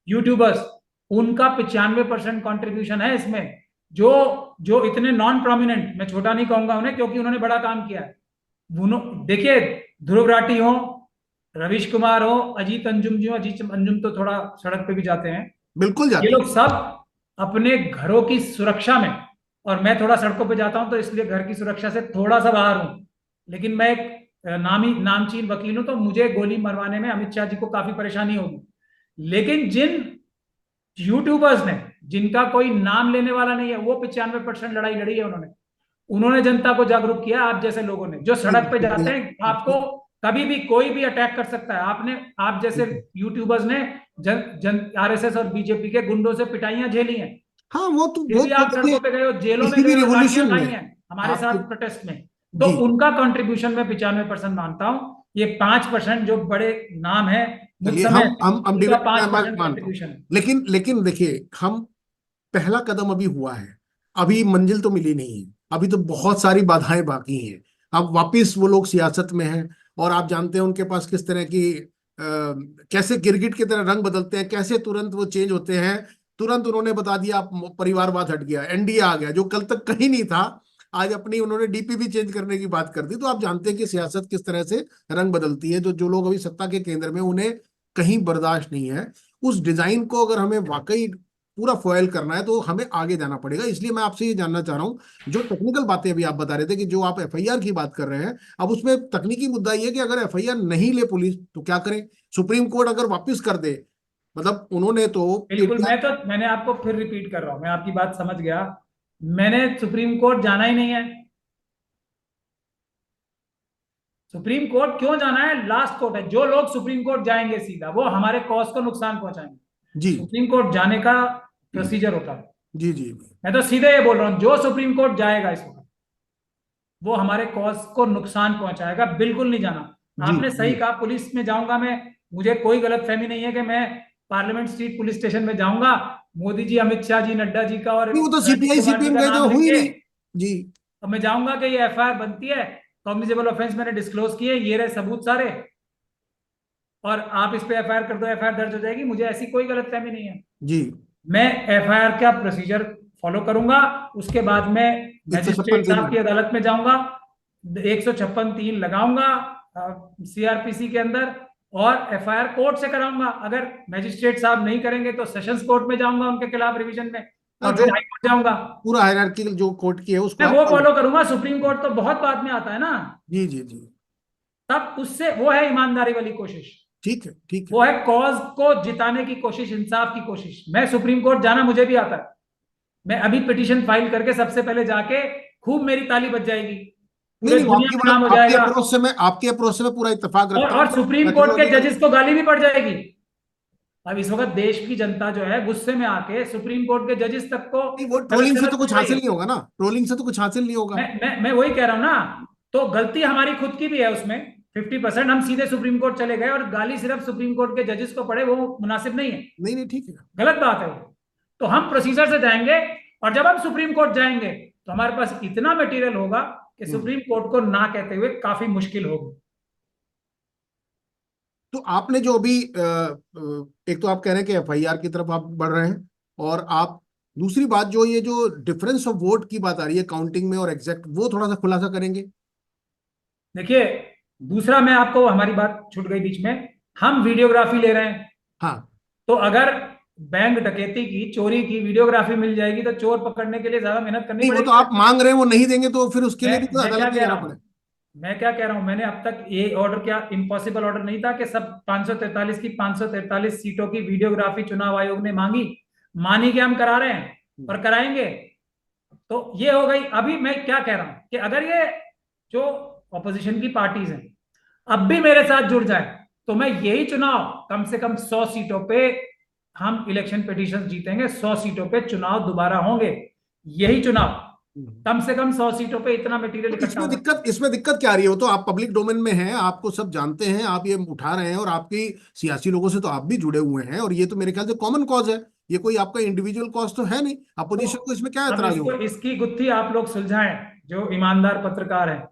यूट्यूबर्स, उनका 95% कॉन्ट्रीब्यूशन है इसमें। जो जो इतने नॉन प्रोमिनेंट, मैं छोटा नहीं कहूंगा उन्हें क्योंकि उन्होंने बड़ा काम किया है, देखिए, ध्रुव राठी हो, रवीश कुमार हो, अजीत अंजुम जी हो, अजीत अंजुम तो थोड़ा सड़क पे भी जाते हैं, बिल्कुल ये जाते हैं। लोग सब अपने घरों की सुरक्षा में, और मैं थोड़ा सड़कों पे जाता हूं तो इसलिए घर की सुरक्षा से थोड़ा सा बाहर हूं, लेकिन मैं एक नामचीन वकील हूं, तो मुझे गोली मरवाने में अमित शाह जी को काफी परेशानी होगी। लेकिन जिन यूट्यूबर्स ने, जिनका कोई नाम लेने वाला नहीं है, वो 95% लड़ाई लड़ी है उन्होंने। उन्होंने जनता को जागरूक किया, आप जैसे लोगों ने जो नहीं, सड़क पे जाते हैं, आपको कभी भी कोई भी अटैक कर सकता है। आप जैसे यूट्यूबर्स ने जन आरएसएस और बीजेपी के गुंडों से पिटाइयां झेली हैं, हाँ वो तो फिर भी आप देखिए, सड़कों पे गए हो, जेलों में किसी भी गए हो, लाठियां रिवॉल्यूशन खाई में हैं हमारे आपके, साथ प्रोटेस्ट में। तो जी उनका कंट्रीब्यूशन मैं 95% मानता हूं। ये 5% जो बड़े नाम है मुझ चलिए, समय, हम उनका डिबेट, पांच मैं परसेंट मानता हूँ, कंट्रीब्यूशन है। लेकिन देखिए, हम पहला कदम अभी हुआ है, अभी मंजिल तो मिली नहीं है, अभी तो बहुत सारी बाधाएं बाकी हैं। अब वापिस वो लोग सियासत में हैं, और आप जानते हैं उनके पास किस तरह की कैसे गिरगिट की तरह रंग बदलते हैं, कैसे तुरंत वो चेंज होते हैं। तुरंत उन्होंने बता दिया आप परिवारवाद हट गया, एनडीए आ गया, जो कल तक कहीं नहीं था, आज अपनी उन्होंने डीपी भी चेंज करने की बात कर दी। तो आप जानते हैं कि सियासत किस तरह से रंग बदलती है। जो जो लोग अभी सत्ता के केंद्र में, उन्हें कहीं बर्दाश्त नहीं है। उस डिजाइन को अगर हमें वाकई पूरा फॉयल करना है तो हमें आगे जाना पड़ेगा। इसलिए मैं आपसे ये जानना चाह रहा हूँ, जो टेक्निकल बातें अभी आप बता रहे थे कि जो आप एफआईआर की बात कर रहे हैं, अब उसमें तकनीकी मुद्दा ये है कि अगर एफआईआर नहीं ले पुलिस तो क्या करें? सुप्रीम कोर्ट अगर वापस कर दे, मतलब उन्होंने तो बिल्कुल, मैंने आपको फिर रिपीट कर रहा हूं, मैं आपकी बात समझ गया। मैंने सुप्रीम कोर्ट जाना ही नहीं है। सुप्रीम कोर्ट क्यों जाना है? लास्ट कोर्ट है। जो लोग सुप्रीम कोर्ट जाएंगे सीधा, वो हमारे कॉज को नुकसान पहुंचाएंगे। जी सुप्रीम कोर्ट जाने का प्रोसीजर होता है। जी जी मैं तो सीधे ये बोल रहा हूं, जो सुप्रीम कोर्ट जाएगा इस वक्त, वो हमारे कॉज को नुकसान पहुंचाएगा। बिल्कुल नहीं जाना। जी आपने जी। सही कहा, पुलिस में जाऊंगा मैं। मुझे कोई गलतफहमी नहीं है कि मैं पार्लियामेंट स्ट्रीट पुलिस स्टेशन में जाऊंगा, मोदी जी, अमित शाह जी, नड्डा जी का और नहीं, वो तो राजीव सीपीआई कुमार जी सीपीएम का गए थे, नाम लिख हुई के, नहीं। जी अब मैं जाऊंगा कि ये एफआईआर बनती है, कॉग्निजेबल ऑफेंस मैंने डिस्क्लोज किए, ये रहे सबूत सारे, और आप इस पे एफआईआर कर दो, एफआईआर दर्ज हो जाएगी। मुझे ऐसी कोई गलतफहमी नहीं है। जी। मैं एफआईआर का प्रोसीजर फॉलो करूंगा। उसके बाद मैं 156 मजिस्ट्रेट दिन साहब की अदालत में जाऊंगा, 156(3) लगाऊंगा सीआरपीसी के अंदर, और एफआईआर कोर्ट से कराऊंगा। अगर मजिस्ट्रेट साहब नहीं करेंगे तो सेशंस कोर्ट में जाऊंगा उनके खिलाफ रिवीजन में, और जो फिर हाई कोर्ट जाऊंगा। पूरा हायरार्की जो कोर्ट की है उसको मैं आप वो follow- फॉलो करूंगा। सुप्रीम कोर्ट तो बहुत बाद में आता है ना, जी जी जी। तब उससे वो है ईमानदारी वाली कोशिश, ठीक है, ठीक है। वो है कॉज को जिताने की कोशिश, इंसाफ की कोशिश। मैं सुप्रीम कोर्ट जाना मुझे भी आता है। मैं अभी पिटीशन फाइल करके सबसे पहले जाके खूब मेरी ताली बज जाएगी, नहीं पूरे नहीं, वो दुनिया आपकी में बात, नाम हो जाएगा, आपके अप्रोच से मैं पूरा इत्तेफाक रखता हूँ। और सुप्रीम मैं कोर्ट थोड़ा के सा, जजेस को गाली भी पड़ जाएगी। अब इस वक्त देश की जनता जो है गुस्से में आके सुप्रीम कोर्ट के जजेस तक को नहीं, वो गलत ट्रोलिंग से तो गलत कुछ बोल रही हासिल है। नहीं होगा ना, ट्रोलिंग से तो कुछ हासिल नहीं होगा। मैं वही कह रहा हूं ना। तो गलती हमारी खुद की भी है उसमें, 50%। हम सीधे सुप्रीम कोर्ट चले गए और गाली सिर्फ सुप्रीम कोर्ट के जजेस को पड़े, वो मुनासिब नहीं है, नहीं नहीं, ठीक है। गलत बात है वो। तो हम प्रोसीजर से जाएंगे, और जब हम सुप्रीम कोर्ट जाएंगे तो हमारे पास इतना मटेरियल होगा कि हम्म। सुप्रीम कोर्ट को ना कहते हुए काफी मुश्किल होगी। तो आपने जो अभी एक तो आप कह रहे हैं कि एफआईआर की तरफ आप बढ़ रहे हैं, और आप दूसरी बात, जो ये जो डिफरेंस ऑफ वोट की बात आ रही है काउंटिंग में और एग्जैक्ट, वो थोड़ा सा खुलासा करेंगे? देखिए, दूसरा, मैं आपको, हमारी बात छूट गई बीच में, हम वीडियोग्राफी ले रहे हैं। हाँ। तो अगर बैंक डकैती की, चोरी की वीडियोग्राफी मिल जाएगी तो चोर पकड़ने के लिए ज्यादा मेहनत करनी नहीं, वो तो पड़ेगी। आप मांग रहे हैं, वो नहीं देंगे तो फिर उसके लिए भी तो मैं क्या अदालत में कह जाना रहा हूं, पड़ेगा। मैं क्या कह रहा हूं, मैंने अब तक ये ऑर्डर, क्या इम्पॉसिबल ऑर्डर नहीं था कि सब 543 की 543 सीटों की वीडियोग्राफी चुनाव आयोग ने मांगी, मानी कि हम करा रहे हैं और कराएंगे। तो ये हो गई। अभी मैं क्या कह रहा हूं कि अगर ये जो ऑपोजिशन की पार्टीज हैं अब भी मेरे साथ जुड़ जाए, तो मैं यही चुनाव कम से कम 100 सीटों पे हम इलेक्शन पिटीशन जीतेंगे, 100 सीटों पे चुनाव दोबारा होंगे। यही चुनाव हम्म। कम से कम 100 सीटों पे इतना मटेरियल तो इकट्ठा होगा। इसमें दिक्कत क्या आ रही है? वो तो आप पब्लिक डोमेन में हैं, आपको सब जानते हैं, आप ये उठा रहे हैं, और आपकी सियासी लोगों से तो आप भी जुड़े हुए हैं, और ये तो मेरे ख्याल से कॉमन कॉज है। ये कोई आपका इंडिविजुअल कॉज तो है नहीं, तो अपोजिशन को इसमें क्या अब एतराज इसको, होगा? इसकी गुत्थी आप लोग सुलझाएं, जो ईमानदार पत्रकार हैं,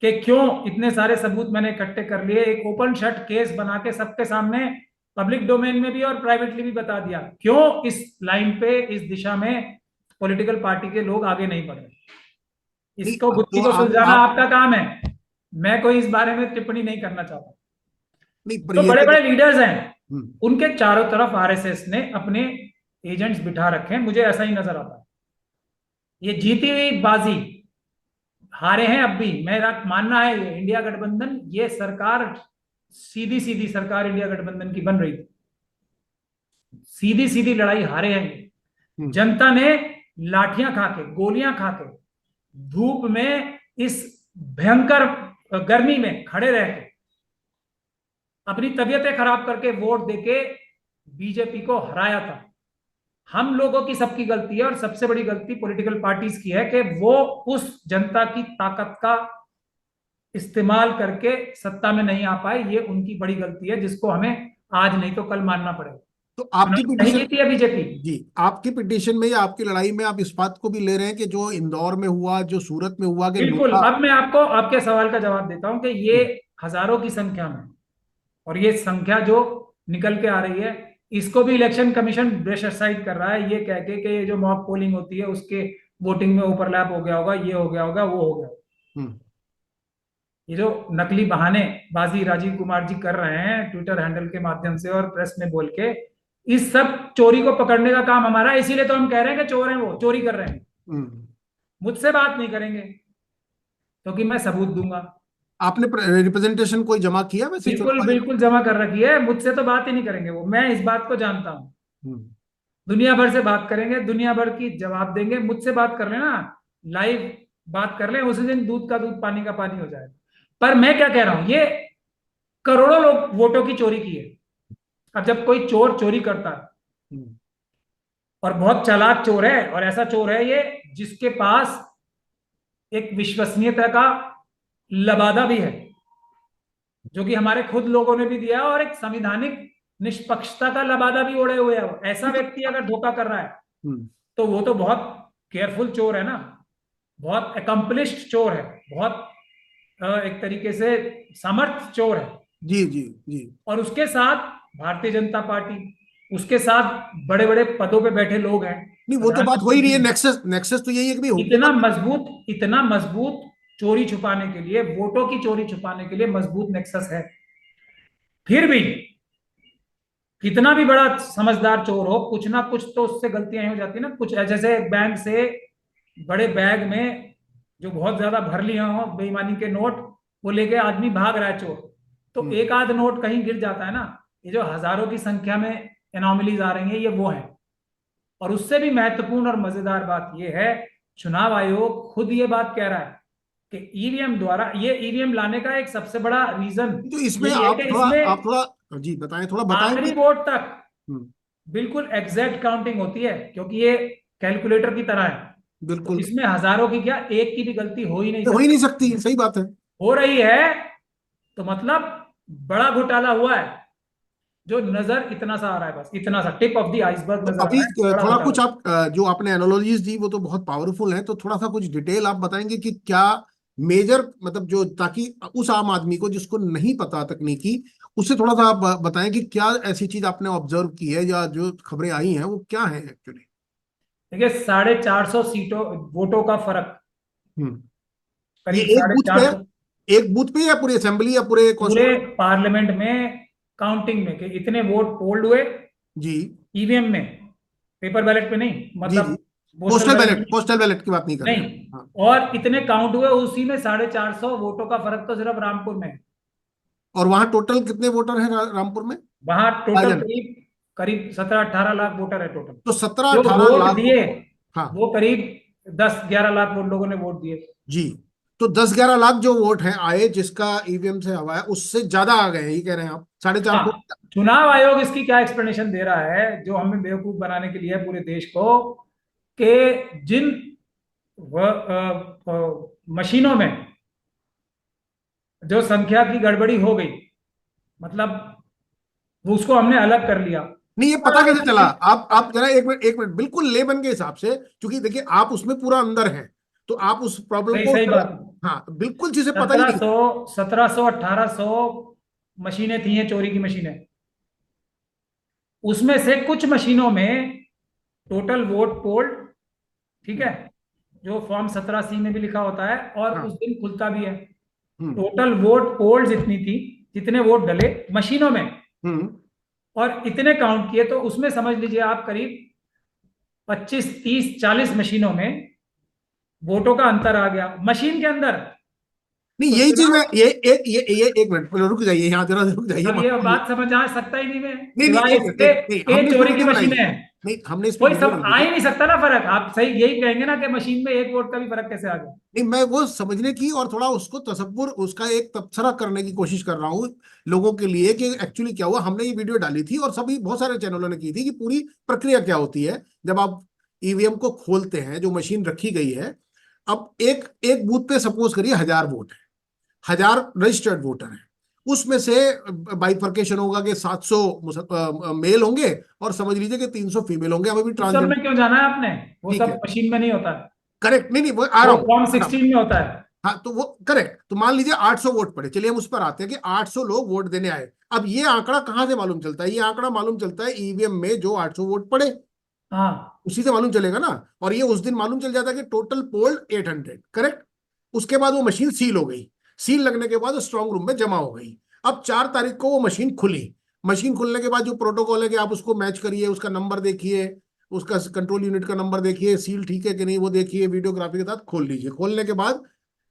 कि क्यों इतने सारे सबूत मैंने इकट्ठे कर लिए, एक ओपन शट केस बना के सबके सामने, पब्लिक डोमेन में भी और प्राइवेटली भी बता दिया क्यों इस लाइन पे, इस दिशा में पॉलिटिकल पार्टी के लोग आगे नहीं बढ़ रहे। नहीं, इसको, अब गुत्थी तो को सुलझाना आप आपका काम है। मैं कोई इस बारे में टिप्पणी नहीं करना चाहता। नहीं, पर जो ये बड़े तो बड़े लीडर्स हैं, हम्म। उनके चारों तरफ आरएसएस ने अपने एजेंट्स बिठा रखे हैं, मुझे ऐसा ही नजर आता है। ये जीती हुई बाजी, हारे हैं अब भी, मेरा मानना है ये इंडिया गठबंधन, ये सरकार सीधी सीधी सरकार इंडिया गठबंधन की बन रही थी, सीधी सीधी लड़ाई हारे हैं ये। जनता ने लाठियां खा के, गोलियां खा के, धूप में, इस भयंकर गर्मी में खड़े रह के, अपनी तबीयतें खराब करके वोट देके बीजेपी को हराया था। हम लोगों की सबकी गलती है, और सबसे बड़ी गलती पॉलिटिकल पार्टीज की है कि वो उस जनता की ताकत का इस्तेमाल करके सत्ता में नहीं आ पाए। ये उनकी बड़ी गलती है, जिसको हमें आज नहीं तो कल मानना पड़ेगा। तो आपकी चुनाव नहीं पिटीशन, जीती है बीजेपी। जी, आपकी पिटीशन में या आपकी लड़ाई में आप इस बात को भी ले रहे हैं कि जो इंदौर में हुआ, जो सूरत में हुआ, कि बिल्कुल, नोटा। अब मैं आपको आपके सवाल का जवाब देता हूं कि ये हजारों की संख्या में, और ये संख्या जो निकल के आ रही है, इसको भी इलेक्शन कमीशन ब्रश असाइड कर रहा है, ये कह के कि ये जो मॉक पोलिंग होती है उसके वोटिंग में ओवरलैप हो गया होगा, ये हो गया होगा, वो हो गया। हम्म। ये जो नकली बहाने बाजी राजीव कुमार जी कर रहे हैं ट्विटर हैंडल के माध्यम से और प्रेस में बोल के, इस सब चोरी को पकड़ने का काम हमारा है। इसीलिए तो हम कह रहे हैं कि चोर हैं, वो चोरी कर रहे हैं। हम्म। मुझसे बात नहीं करेंगे क्योंकि मैं सबूत दूंगा। आपने रिप्रेजेंटेशन कोई जमा किया वैसे बिल्कुल चुनाव आयोग बिल्कुल जमा कर रखी है, मुझसे तो बात ही नहीं करेंगे वो, मैं इस बात को जानता हूं। में? दुनिया भर से बात करेंगे, दुनिया भर की जवाब देंगे, मुझसे बात कर लेना, लाइव बात कर ले, उसी दिन दूध का दूध पानी का पानी हो जाएगा। पर मैं क्या कह रहा हूं, ये करोड़ों लोग वोटों की चोरी की है। अब जब कोई चोर चोरी करता है, हम्म। और बहुत चालाक चोर है, और ऐसा चोर है ये जिसके पास एक विश्वसनीयता का लबादा भी है, जो कि हमारे खुद लोगों ने भी दिया है, और एक संविधानिक निष्पक्षता का लबादा भी ओढ़े हुए है। ऐसा व्यक्ति अगर धोखा कर रहा है हम्म। तो वो तो बहुत केयरफुल चोर है ना, बहुत एकम्पलिश्ड चोर है, बहुत एक तरीके से समर्थ चोर है। जी जी जी। और उसके साथ भारतीय जनता पार्टी, उसके साथ बड़े बड़े पदों पे बैठे लोग हैं, नहीं, वो तो बात हो ही रही है, प्रधानमंत्री। नेक्सस नेक्सस तो यही है कि भाई इतना हुकूमत। मजबूत, इतना मजबूत चोरी छुपाने के लिए, वोटों की चोरी छुपाने के लिए मजबूत नेक्सस है। फिर भी कितना भी बड़ा समझदार चोर हो, कुछ ना कुछ तो उससे गलतियां हो जाती है ना। कुछ जैसे बैंक से बड़े बैग में जो बहुत ज्यादा भर लिए हो बेईमानी के नोट, वो लेके आदमी भाग रहा है चोर, तो हम्म। एक आध नोट कहीं गिर जाता है ना। ये जो हजारों की संख्या में एनोमलीज आ रही हैं, ये वो है। और उससे भी महत्वपूर्ण और मजेदार बात यह है, चुनाव आयोग खुद ये बात कह रहा है कि ईवीएम द्वारा, ये ईवीएम लाने का एक सबसे बड़ा रीजन तो इसमें यही है कि आप इसमें थोड़ा जी बताएं, थोड़ा बताएं आखिरी कि। वोट तक हम्म। बिल्कुल एग्जैक्ट काउंटिंग होती है, क्योंकि ये कैलकुलेटर की तरह है। तो बिल्कुल। इसमें हजारों की क्या, एक की भी गलती हो ही नहीं हो ही नहीं सकती। सकती, सही बात है। हो रही है तो मतलब बड़ा घोटाला हुआ है, जो नजर इतना सा आ रहा है, बस इतना सा टिप ऑफ द आइसबर्ग तो नजर आ अभी रहा है, बड़ा थोड़ा घोटाला। कुछ आप जो आपने एनालॉजीज दी वो तो बहुत पावरफुल है, तो थोड़ा सा कुछ डिटेल आप बताएंगे कि क्या मेजर, मतलब जो, ताकि उस आम आदमी को जिसको नहीं पता तकनीकी, उससे थोड़ा सा आप बताएं कि क्या ऐसी चीज आपने ऑब्जर्व की है या जो खबरें आई हैं वो क्या है एक्चुअली। देखिए, 450 सीटों, वोटों का फर्क, हम्म। ये करीब एक साढ़े बूथ पे, चार सौ एक बूथ पे या पूरी असेंबली या पूरे पूरे कॉन्स्टिट्यूंसी? पार्लियामेंट में काउंटिंग में, कि इतने वोट पोल्ड हुए जी ईवीएम में, पेपर बैलेट पे नहीं, जी जी। मतलब पोस्टल बैलेट नहीं। पोस्टल बैलेट की बात नहीं कर रहे नहीं, हैं। हाँ। और इतने काउंट हुए, उसी में 450 वोटों का फर्क तो सिर्फ रामपुर में है। और वहां टोटल कितने वोटर हैं रामपुर में? वहां टोटल राजन। करीब करीब 17-18 लाख वोटर है टोटल। तो सत्रह जो अठारह वोट लाख दिए हाँ। वो करीब 10-11 लाख लोगों ने वोट दिए। जी। तो 10-11 लाख जो वोट हैं आए, जिसका ईवीएम से हवा है, उससे ज्यादा आ गए हैं, ये कह रहे हैं आप? 450। हाँ, चुनाव आयोग इसकी क्या एक्सप्लेनेशन दे रहा है, जो हमें बेवकूफ बनाने के लिए है पूरे देश को, कि जिन मशीनों में जो संख्या की गड़बड़ी हो गई, मतलब वो उसको हमने अलग कर लिया। नहीं, ये पता कैसे चला? आप जरा एक मिनट बिल्कुल लेबन के हिसाब से, क्योंकि देखिए आप उसमें पूरा अंदर हैं, तो आप उस प्रॉब्लम सही को सही बात। हाँ, बिल्कुल चीजें पता ही सत्रह नहीं। सौ 1700 1800 मशीनें थी, हैं चोरी की मशीनें। उसमें से कुछ मशीनों में टोटल वोट पोल्ड, ठीक है, जो फॉर्म 17C में भी लिखा होता है और हाँ। उस दिन खुलता भी है, हम्म। टोटल वोट पोल्ड जितनी थी, जितने वोट डले मशीनों में, हम्म। और इतने काउंट किए, तो उसमें समझ लीजिए आप करीब 25, 30, 40 मशीनों में वोटों का अंतर आ गया मशीन के अंदर। नहीं, तो यही चीज मैं, चुनाव, ये एक मिनट रुक जाइए, यहाँ जरा रुक जाइए, अब ये बात समझ आ सकता ही नहीं मैं, नहीं नहीं, सिवाय एक मिनट, इसके नहीं नहीं, के हमने इस पे चोरी की वीडियो बनाई मशीनें थी। हैं। नहीं, हमने इस पे कोई वीडियो सब बनाई आ थी। ही नहीं सकता ना फर्क। आप सही यही कहेंगे ना कि मशीन में एक वोट का भी फर्क कैसे आ गया। नहीं, मैं वो समझने की और थोड़ा उसको तसव्वुर, उसका एक तबसरा करने की कोशिश कर रहा हूँ लोगों के लिए कि एक्चुअली क्या हुआ। हमने ये वीडियो डाली थी और सभी बहुत सारे चैनलों ने की थी कि पूरी प्रक्रिया क्या होती है जब आप ईवीएम को खोलते हैं, जो मशीन रखी गई है। अब एक एक बूथ पे सपोज करिए 1000 वोट है, 1000 रजिस्टर्ड वोटर हैं। उसमें से बाइफर्केशन होगा कि 700 मेल होंगे और समझ लीजिए कि 300 फीमेल होंगे, अभी भी उस सब ट्रांसजेंडर। में क्यों जाना है आपने, वो ठीक सब है, मशीन में नहीं होता है, करेक्ट, नहीं नहीं, वो आ रहा वो हूँ। फॉर्म 16 में होता है। हाँ, तो वो करेक्ट, तो मान लीजिए 800 वोट पड़े, चलिए हम उस पर आते हैं कि 800 लोग वोट देने आए। अब ये आंकड़ा कहां से मालूम चलता है? ये आंकड़ा मालूम चलता है ईवीएम में जो 800 वोट पड़े, हाँ, उसी से मालूम चलेगा ना। और ये उस दिन मालूम चल जाता है कि टोटल पोल्ड 800, करेक्ट। उसके बाद वो मशीन सील हो गई, सील लगने के बाद स्ट्रांग रूम में जमा हो गई। अब 4 तारीख को वो मशीन खुली। मशीन खुलने के बाद जो प्रोटोकॉल है कि आप उसको मैच करिए, उसका नंबर देखिए, उसका कंट्रोल यूनिट का नंबर देखिए, सील ठीक है कि नहीं वो देखिए, वीडियोग्राफी के साथ खोल लीजिए। खोलने के बाद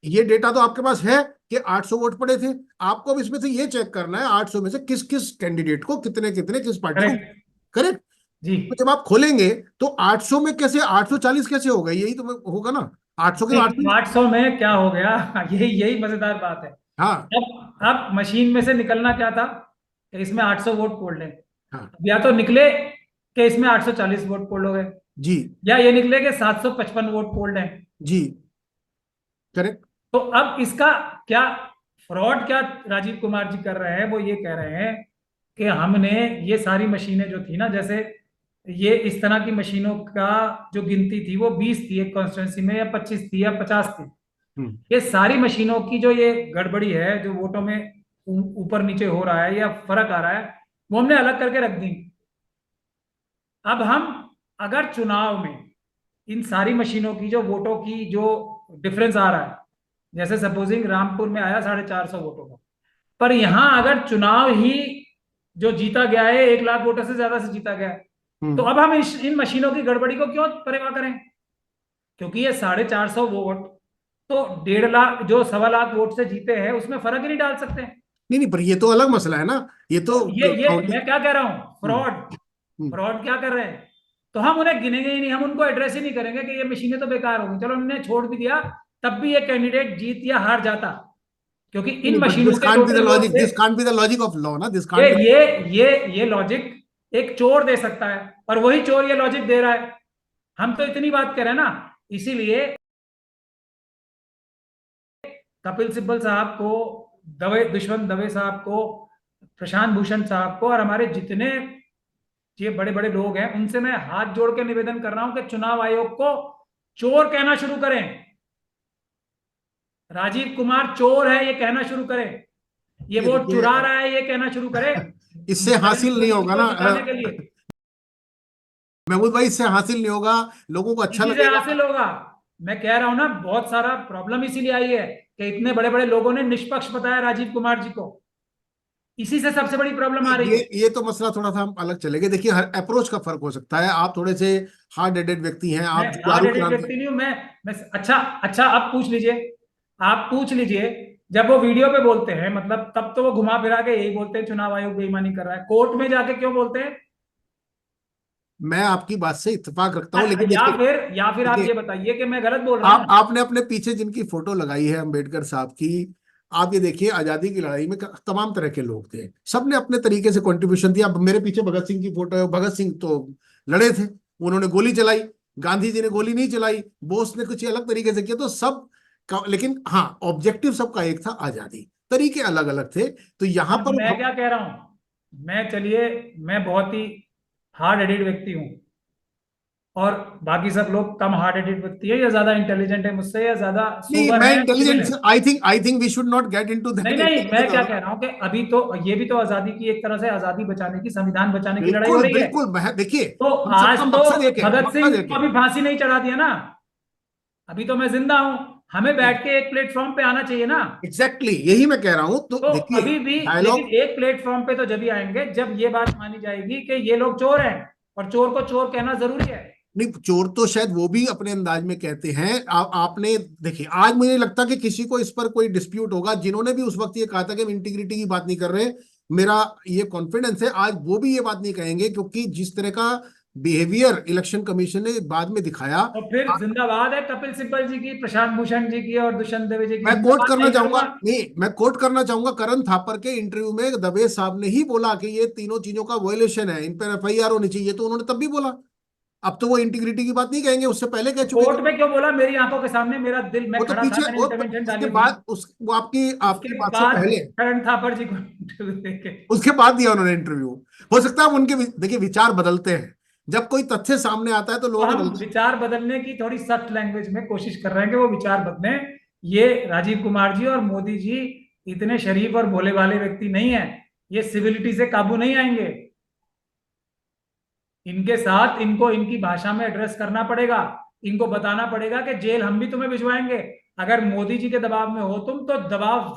ये डेटा तो आपके पास है कि 800 वोट पड़े थे। आपको अब इसमें से ये चेक करना है 800 में से किस किस कैंडिडेट को, कितने कितने, किस पार्टी को, करेक्ट करेक्ट। जी। तो जब आप खोलेंगे तो 800 में कैसे 840 कैसे होगा? यही तो होगा ना, 800 के तो नहीं, 800। 800 में क्या हो गया यही यही मजेदार बात है। हाँ अब मशीन में से निकलना क्या था कि इसमें 800 वोट पोल लें। हाँ, अब या तो निकले कि इसमें 840 वोट पोल हो गए, जी या ये निकले कि 755 वोट पोल लें। जी, करेक्ट। तो अब इसका क्या फ्रॉड क्या राजीव कुमार जी कर रहे हैं, वो ये कह रहे हैं कि हमने ये सारी मशीनें जो थी ना, जैसे ये इस तरह की मशीनों का जो गिनती थी वो 20 थी एक कॉन्स्टिट्यूंसी में, या 25 थी, या 50 थी। हम्म ये सारी मशीनों की जो ये गड़बड़ी है, जो वोटों में ऊपर नीचे हो रहा है या फर्क आ रहा है, वो हमने अलग करके रख दी। अब हम अगर चुनाव में इन सारी मशीनों की जो वोटों की जो डिफरेंस आ रहा है, जैसे सपोजिंग रामपुर में आया 450 वोटों का, पर यहां अगर चुनाव ही जो जीता गया है 1 लाख वोटों से ज्यादा से जीता गया है, तो हम्म अब हम इन मशीनों की गड़बड़ी को क्यों परवाह करें? क्योंकि ये 450 वोट तो 1.5 लाख जो 1.25 लाख वोट से जीते हैं उसमें फर्क ही नहीं डाल सकते। नहीं नहीं, पर ये तो अलग मसला है ना। ये तो तो ये काउंटिंग। मैं क्या कह रहा हूं, हम्म फ्रॉड। हम्म फ्रॉड क्या कर रहे हैं? तो हम उन्हें गिनेंगे ही नहीं, हम उनको एड्रेस ही नहीं करेंगे कि ये मशीनें तो बेकार होंगी, चलो उन्हें छोड़ भी दिया, तब भी ये कैंडिडेट जीत या हार जाता, क्योंकि इन नहीं, बट मशीनों दिस के can't be the total vote logic, से this can't be the logic of law ना, दिस ये कांट बी। ये ये लॉजिक एक चोर दे सकता है, और वही चोर ये लॉजिक दे रहा है। हम तो इतनी बात कर रहे हैं ना, इसीलिए कपिल सिब्बल साहब को, दवे दुष्यंत दवे साहब को, प्रशांत भूषण साहब को, और हमारे जितने ये बड़े बड़े लोग हैं उनसे मैं हाथ जोड़ के निवेदन कर रहा हूं कि चुनाव आयोग को चोर कहना शुरू करें। राजीव कुमार चोर है ये कहना शुरू करें, ये ये वोट देखिए, चुरा रहा है ये कहना शुरू करे, इससे हासिल नरेंद्र नहीं मोदी होगा को ना जिताने के लिए। महमूद भाई, इससे हासिल नहीं होगा। लोगों को अच्छा इसी से लगेगा। हासिल होगा। मैं कह रहा हूं ना, बहुत सारा प्रॉब्लम इसीलिए आई है कि इतने बड़े बड़े लोगों ने निष्पक्ष बताया राजीव कुमार जी को, इसी से सबसे बड़ी प्रॉब्लम आ रही ये है। ये तो मसला थोड़ा सा हम अलग चलेंगे। देखिए, हर अप्रोच का फर्क हो सकता है। आप थोड़े से हार्ड हेडेड व्यक्ति हैं, मैं आप हार्ड जुझारू हेडेड क्रांति। व्यक्ति नहीं हूं मैं अच्छा अच्छा, आप पूछ लीजिए, आप पूछ लीजिए। जब वो वीडियो पे बोलते हैं, मतलब तब तो वो घुमा फिरा के यही बोलते हैं चुनाव आयोग बेईमानी कर रहा है, कोर्ट में जाके क्यों बोलते हैं? मैं आपकी बात से इत्तेफाक रखता हूं, लेकिन या देखिए, फिर आप देखिए, ये बताइए कि मैं गलत बोल रहा हूँ। आपने अपने पीछे जिनकी फोटो लगाई है अम्बेडकर साहब की, आप ये देखिए, आजादी की लड़ाई में तमाम तरह के लोग थे, सबने अपने तरीके से कंट्रीब्यूशन दिया। अब मेरे पीछे भगत सिंह की फोटो है, भगत सिंह तो लड़े थे, उन्होंने गोली चलाई। गांधी जी ने गोली नहीं चलाई, बोस ने कुछ अलग तरीके से किया, तो सब लेकिन हाँ, ऑब्जेक्टिव सबका एक था, आजादी। तरीके अलग अलग थे। तो यहां अब पर मैं क्या कह रहा हूं, मैं चलिए, मैं बहुत ही हार्ड हेडेड व्यक्ति हूँ, और बाकी सब लोग कम हार्ड हेडेड व्यक्ति है, या ज्यादा इंटेलिजेंट है मुझसे, या ज्यादा नहीं, सोबर मैं है, सिविल इंटेलिजेंस, है। I think we should not get into नहीं दैट नहीं, मैं क्या इंटेलिजेंस। कह रहा हूँ कि अभी तो ये भी तो आजादी की एक तरह से, आजादी बचाने की, संविधान बचाने की लड़ाई हो बिल्कुल रही है। बिल्कुल, देखिए, तो हम आज सबका तो मकसद एक है, भगत सिंह मकसद एक को है। अभी फांसी नहीं चढ़ा दिया ना, अभी तो मैं जिंदा हूं। हमें बैठ के एक प्लेटफॉर्म पे आना चाहिए ना। एग्जैक्टली यही मैं कह रहा हूं। तो तो देखिए, अभी भी, लेकिन डायलॉग, एक प्लेटफॉर्म पे तो जब ही आएंगे जब ये बात मानी जाएगी कि ये लोग चोर हैं, और चोर को चोर कहना जरूरी है। नहीं, चोर तो शायद वो भी अपने अंदाज में कहते हैं। आपने देखिए, आज मुझे लगता कि किसी को इस पर कोई डिस्प्यूट होगा, जिन्होंने भी उस वक्त ये कहा था कि हम इंटीग्रिटी की बात नहीं कर रहे, मेरा ये कॉन्फिडेंस है आज वो भी ये बात नहीं कहेंगे, क्योंकि जिस तरह का बिहेवियर इलेक्शन कमीशन ने बाद में दिखाया। और फिर जिंदाबाद है कपिल सिब्बल जी की, प्रशांत भूषण जी की और दुष्यंत दवे जी की, मैं कोट जिंदाबाद करना नहीं चाहूंगा, करूंगा। नहीं, मैं कोट करना चाहूंगा करण थापर के इंटरव्यू में दवे साहब ने ही बोला कि ये तीनों चीजों का वायलेशन है, इन पर एफआईआर होनी चाहिए, तो उन्होंने तब भी बोला। अब तो वो इंटीग्रिटी की बात नहीं कहेंगे, उससे पहले कह तो चुके थे। कोर्ट में क्यों बोला? मेरी आंखों के सामने, मेरा दिल, मैं वो तो खड़ा था, पीछे मैंने वो इंटरवेंशन उसके डाली थी। बाद उस वो आपकी आपकी उसके बात से बाद पहले, करण थापर जी को इंटरव्यू देके, उसके बाद दिया उन्होंने इंटरव्यू। हो सकता है अब उनके देखिए विचार बदलते हैं, जब कोई तथ्य सामने आता है तो तो लोगों के हम बदलते विचार बदलने की थोड़ी सख्त लैंग्वेज में कोशिश कर रहे हैं कि वो विचार बदले। ये राजीव कुमार जी और मोदी जी इतने शरीफ और भोले भाले व्यक्ति नहीं है, ये सिविलिटी से काबू नहीं आएंगे। इनके साथ इनको इनकी भाषा में एड्रेस करना पड़ेगा, इनको बताना पड़ेगा कि जेल हम भी तुम्हें भिजवाएंगे। अगर मोदी जी के दबाव में हो तुम, तो दबाव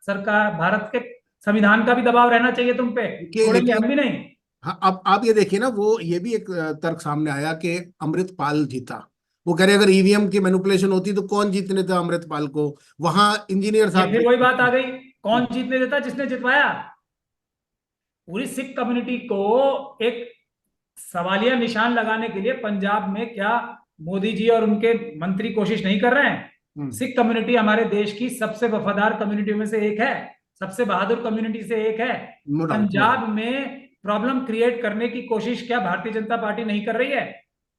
सरकार भारत के संविधान का भी दबाव रहना चाहिए तुम पे, हैं। छोड़ेंगे हम लेकिन भी नहीं। हाँ, अब आप ये देखिए ना, वो ये भी एक तर्क सामने आया कि अमृतपाल जीता। वो कह रहे अगर ईवीएम की मैनिपुलेशन होती तो कौन जीतने था अमृतपाल को, वहां इंजीनियर ये साहब फिर वही बात आ जीते। गई, कौन जीतने देता? जिसने जितवाया। पूरी सिख कम्युनिटी को एक सवालिया निशान लगाने के लिए पंजाब में क्या मोदी जी और उनके मंत्री कोशिश नहीं कर रहे हैं? हम्म, सिख कम्युनिटी हमारे देश की सबसे वफादार कम्युनिटी में से एक है, सबसे बहादुर कम्युनिटी से एक है। No doubt, no doubt. Punjab में प्रॉब्लम क्रिएट करने की कोशिश क्या भारतीय जनता पार्टी नहीं कर रही है?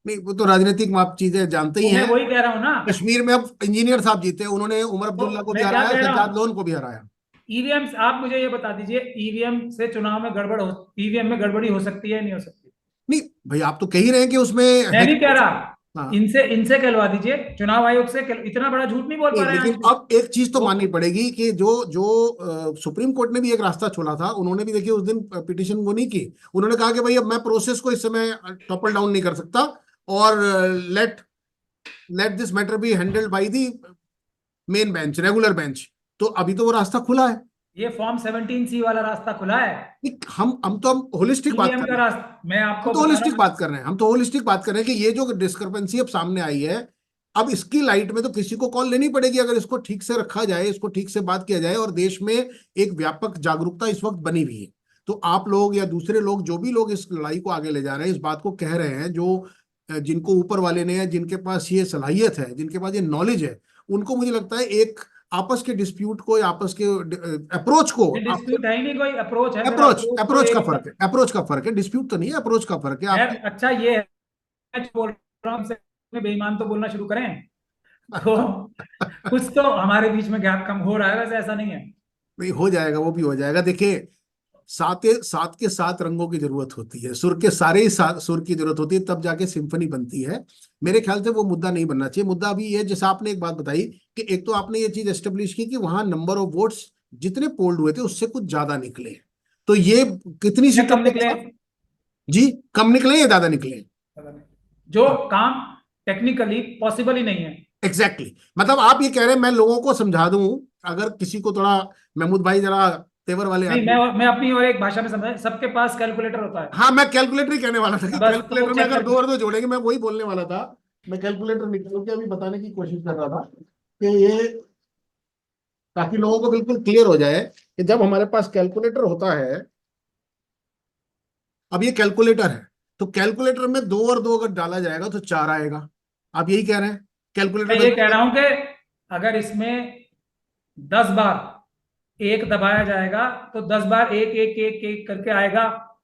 नहीं, वो तो राजनीतिक आप चीजें जानते ही तो मैं हैं। वही कह रहा हूं ना। कश्मीर में अब इंजीनियर साहब जीते, उन्होंने उमर तो अब्दुल्ला को भी मैं क्या हराया, कह रहा सज्जाद हूं, लोन को भी हराया। ईवीएम, आप मुझे ये बता दीजिए, ईवीएम से चुनाव में गड़बड़ हो, ईवीएम में गड़बड़ी हो सकती है नहीं हो सकती? नहीं भाई, आप तो कह ही रहे हैं कि उसमें मैं नहीं हैकिंग कह हो रहा, सकती है। हाँ, इनसे इनसे कहलवा दीजिए, चुनाव आयोग से इतना बड़ा झूठ नहीं बोल नहीं, पा रहे हैं आज लेकिन भी। अब एक चीज तो वो माननी पड़ेगी कि जो जो सुप्रीम कोर्ट ने भी एक रास्ता छोड़ा था, उन्होंने भी देखिए उस दिन पिटिशन वो नहीं की। उन्होंने कहा कि भाई अब मैं प्रोसेस को इस समय टॉपल डाउन नहीं कर सकता, और let let this matter be handled by the main bench, regular bench. तो अभी तो वो रास्ता खुला है। ये फॉर्म 17C वाला रास्ता खुला है। नहीं, हम होलिस्टिक बात ईवीएम कर का रहे हैं। रास्ता मैं हम आपको तो बता होलिस्टिक रहा हूँ। बात कर रहे हैं, हम तो होलिस्टिक बात कर रहे हैं कि ये जो डिस्क्रिपेंसी अब सामने आई है, अब इसकी लाइट में तो किसी को कॉल लेनी पड़ेगी, अगर इसको ठीक से रखा जाए, इसको ठीक से बात किया जाए, और देश में एक व्यापक जागरूकता इस वक्त बनी हुई है। तो आप लोग या दूसरे लोग, जो भी लोग इस लड़ाई को आगे ले जा रहे हैं, इस बात को कह रहे हैं, जो जिनको ऊपर वाले ने, या जिनके पास ये सलाहियत है, जिनके पास ये नॉलेज है, उनको मुझे लगता है एक आपस के डिस्प्यूट को या आपस के अप्रोच को, ये डिस्प्यूट है ही नहीं, कोई अप्रोच है, मेरा अप्रोच अप्रोच तो अप्रोच का एक फर्क है, अप्रोच का फर्क है, डिस्प्यूट तो नहीं है, अप्रोच का फर्क है है। आपकी। अच्छा ये है, मैं बोल रहा हूँ हमसे बेईमान तो बोलना शुरू करें, तो कुछ तो हमारे बीच में गैप कम हो रहा है, वैसे ऐसा नहीं है। नहीं, हो जाएगा, वो भी हो जाएगा। देखिए, सात के सात रंगों की जरूरत होती है, सुर के सारे ही सुर की जरूरत होती है, तब जाके सिम्फनी बनती है। मेरे ख्याल से वो मुद्दा नहीं बनना चाहिए। मुद्दा अभी ये, जैसे आपने एक बात बताई कि एक तो आपने ये चीज एस्टेब्लिश की कि वहां नंबर ऑफ वोट्स जितने पोल्ड हुए थे उससे कुछ ज्यादा निकले, तो ये कितनी क्या सीटों कम के निकले? साथ जी, कम निकले या ज्यादा निकले? जो काम टेक्निकली पॉसिबल ही नहीं है। एग्जैक्टली मतलब आप ये कह रहे हैं, मैं लोगों को समझा दूं, अगर किसी को थोड़ा, महमूद भाई जरा तेवर वाले नहीं, आदमी। मैं अपनी और एक भाषा में समझा, सबके पास कैलकुलेटर होता है, हाँ, मैं कैलकुलेटर ही कहने वाला था कि बस तो वो कैलकुलेटर में चेक अगर कर। दो और दो जोड़ेंगे, मैं वही बोलने वाला था। मैं कैलकुलेटर निकाल के अभी बताने की कोशिश कर रहा था कि ये, ताकि लोगों को बिल्कुल क्लियर हो जाए कि जब हमारे पास कैलकुलेटर होता है, अब ये कैलकुलेटर है, तो कैलकुलेटर में दो और दो अगर डाला जाएगा तो चार आएगा। आप यही कह रहे हैं, कैलकुलेटर मैं में ये कह दो। रहा हूं कि अगर इसमें 10 बार एक दबाया जाएगा तो 10 बार एक एक एक एक करके आएगा।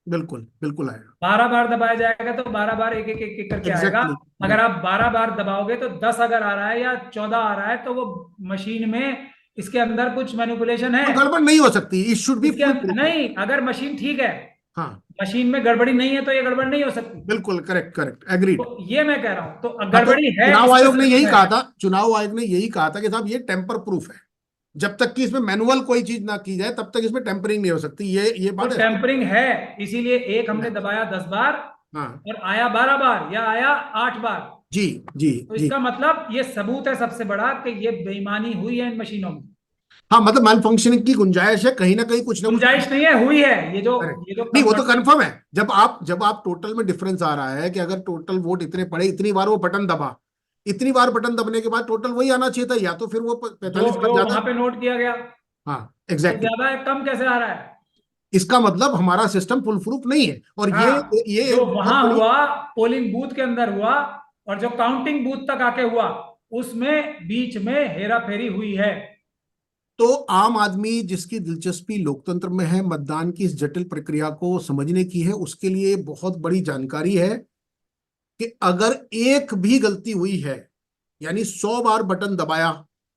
बिल्कुल बिल्कुल आएगा। 12 बार दबाया जाएगा तो 12 बार एक एक एक एक करके आएगा। एग्जैक्टली। अगर आप 12 बार दबाओगे तो 10 अगर आ रहा है या 14 आ रहा है, तो वो मशीन में, इसके अंदर कुछ मैनिपुलेशन है। तो गड़बड़ नहीं हो सकती, इट शुड बी इसके फुल अंदर प्रूफ। नहीं, अगर मशीन ठीक है, हाँ, मशीन में गड़बड़ी नहीं है, तो ये गड़बड़ नहीं हो सकती। बिल्कुल करेक्ट, करेक्ट, एग्रीड। तो ये मैं कह रहा हूं, तो हाँ, तो गड़बड़ी है, चुनाव इस पे आयोग ने सबूत यही है। कहा था, चुनाव आयोग ने यही कहा था कि साहब ये टेम्पर प्रूफ है, जब तक कि इसमें मैनुअल कोई चीज ना की जाए तब तक इसमें टेम्परिंग नहीं हो सकती। ये तो बात है। टेम्परिंग है, इसीलिए एक हमने दबाया 10 बार हाँ, और आया 12 बार या आया 8 बार। जी, जी, तो जी। इसका मतलब ये सबूत है सबसे बड़ा कि ये बेईमानी हुई है इन मशीनों में। हाँ, मतलब मैल फंक्शनिंग की गुंजाइश है कहीं ना कहीं, कुछ ना कुछ। गुंजाइश नहीं है, हुई है। करेक्ट। ये जो नहीं, वो तो कंफर्टेबल। कंफर्म है। जब आप टोटल में डिफरेंस आ रहा है कि अगर टोटल वोट इतने पड़े, इतनी बार वो बटन दबा, इतनी बार बटन दबने के बाद टोटल वही आना चाहिए था, या तो फिर वो जो 45 बार जो ज्यादा। वहां पे नोट किया गया, हाँ, वो एग्जैक्टली। ज्यादा है, कम कैसे आ रहा है? इसका मतलब हमारा सिस्टम फुल प्रूफ नहीं है, और हाँ, ये जो एक बहुत वहां बड़ी। हुआ पोलिंग बूथ के अंदर हुआ, और जो काउंटिंग बूथ तक आके हुआ, उसमें बीच में हेरा फेरी हुई है। तो आम आदमी जिसकी दिलचस्पी लोकतंत्र में है, मतदान की इस जटिल प्रक्रिया को समझने की है, उसके लिए बहुत बड़ी जानकारी है कि अगर एक भी गलती हुई है, यानी 100 बार बटन दबाया,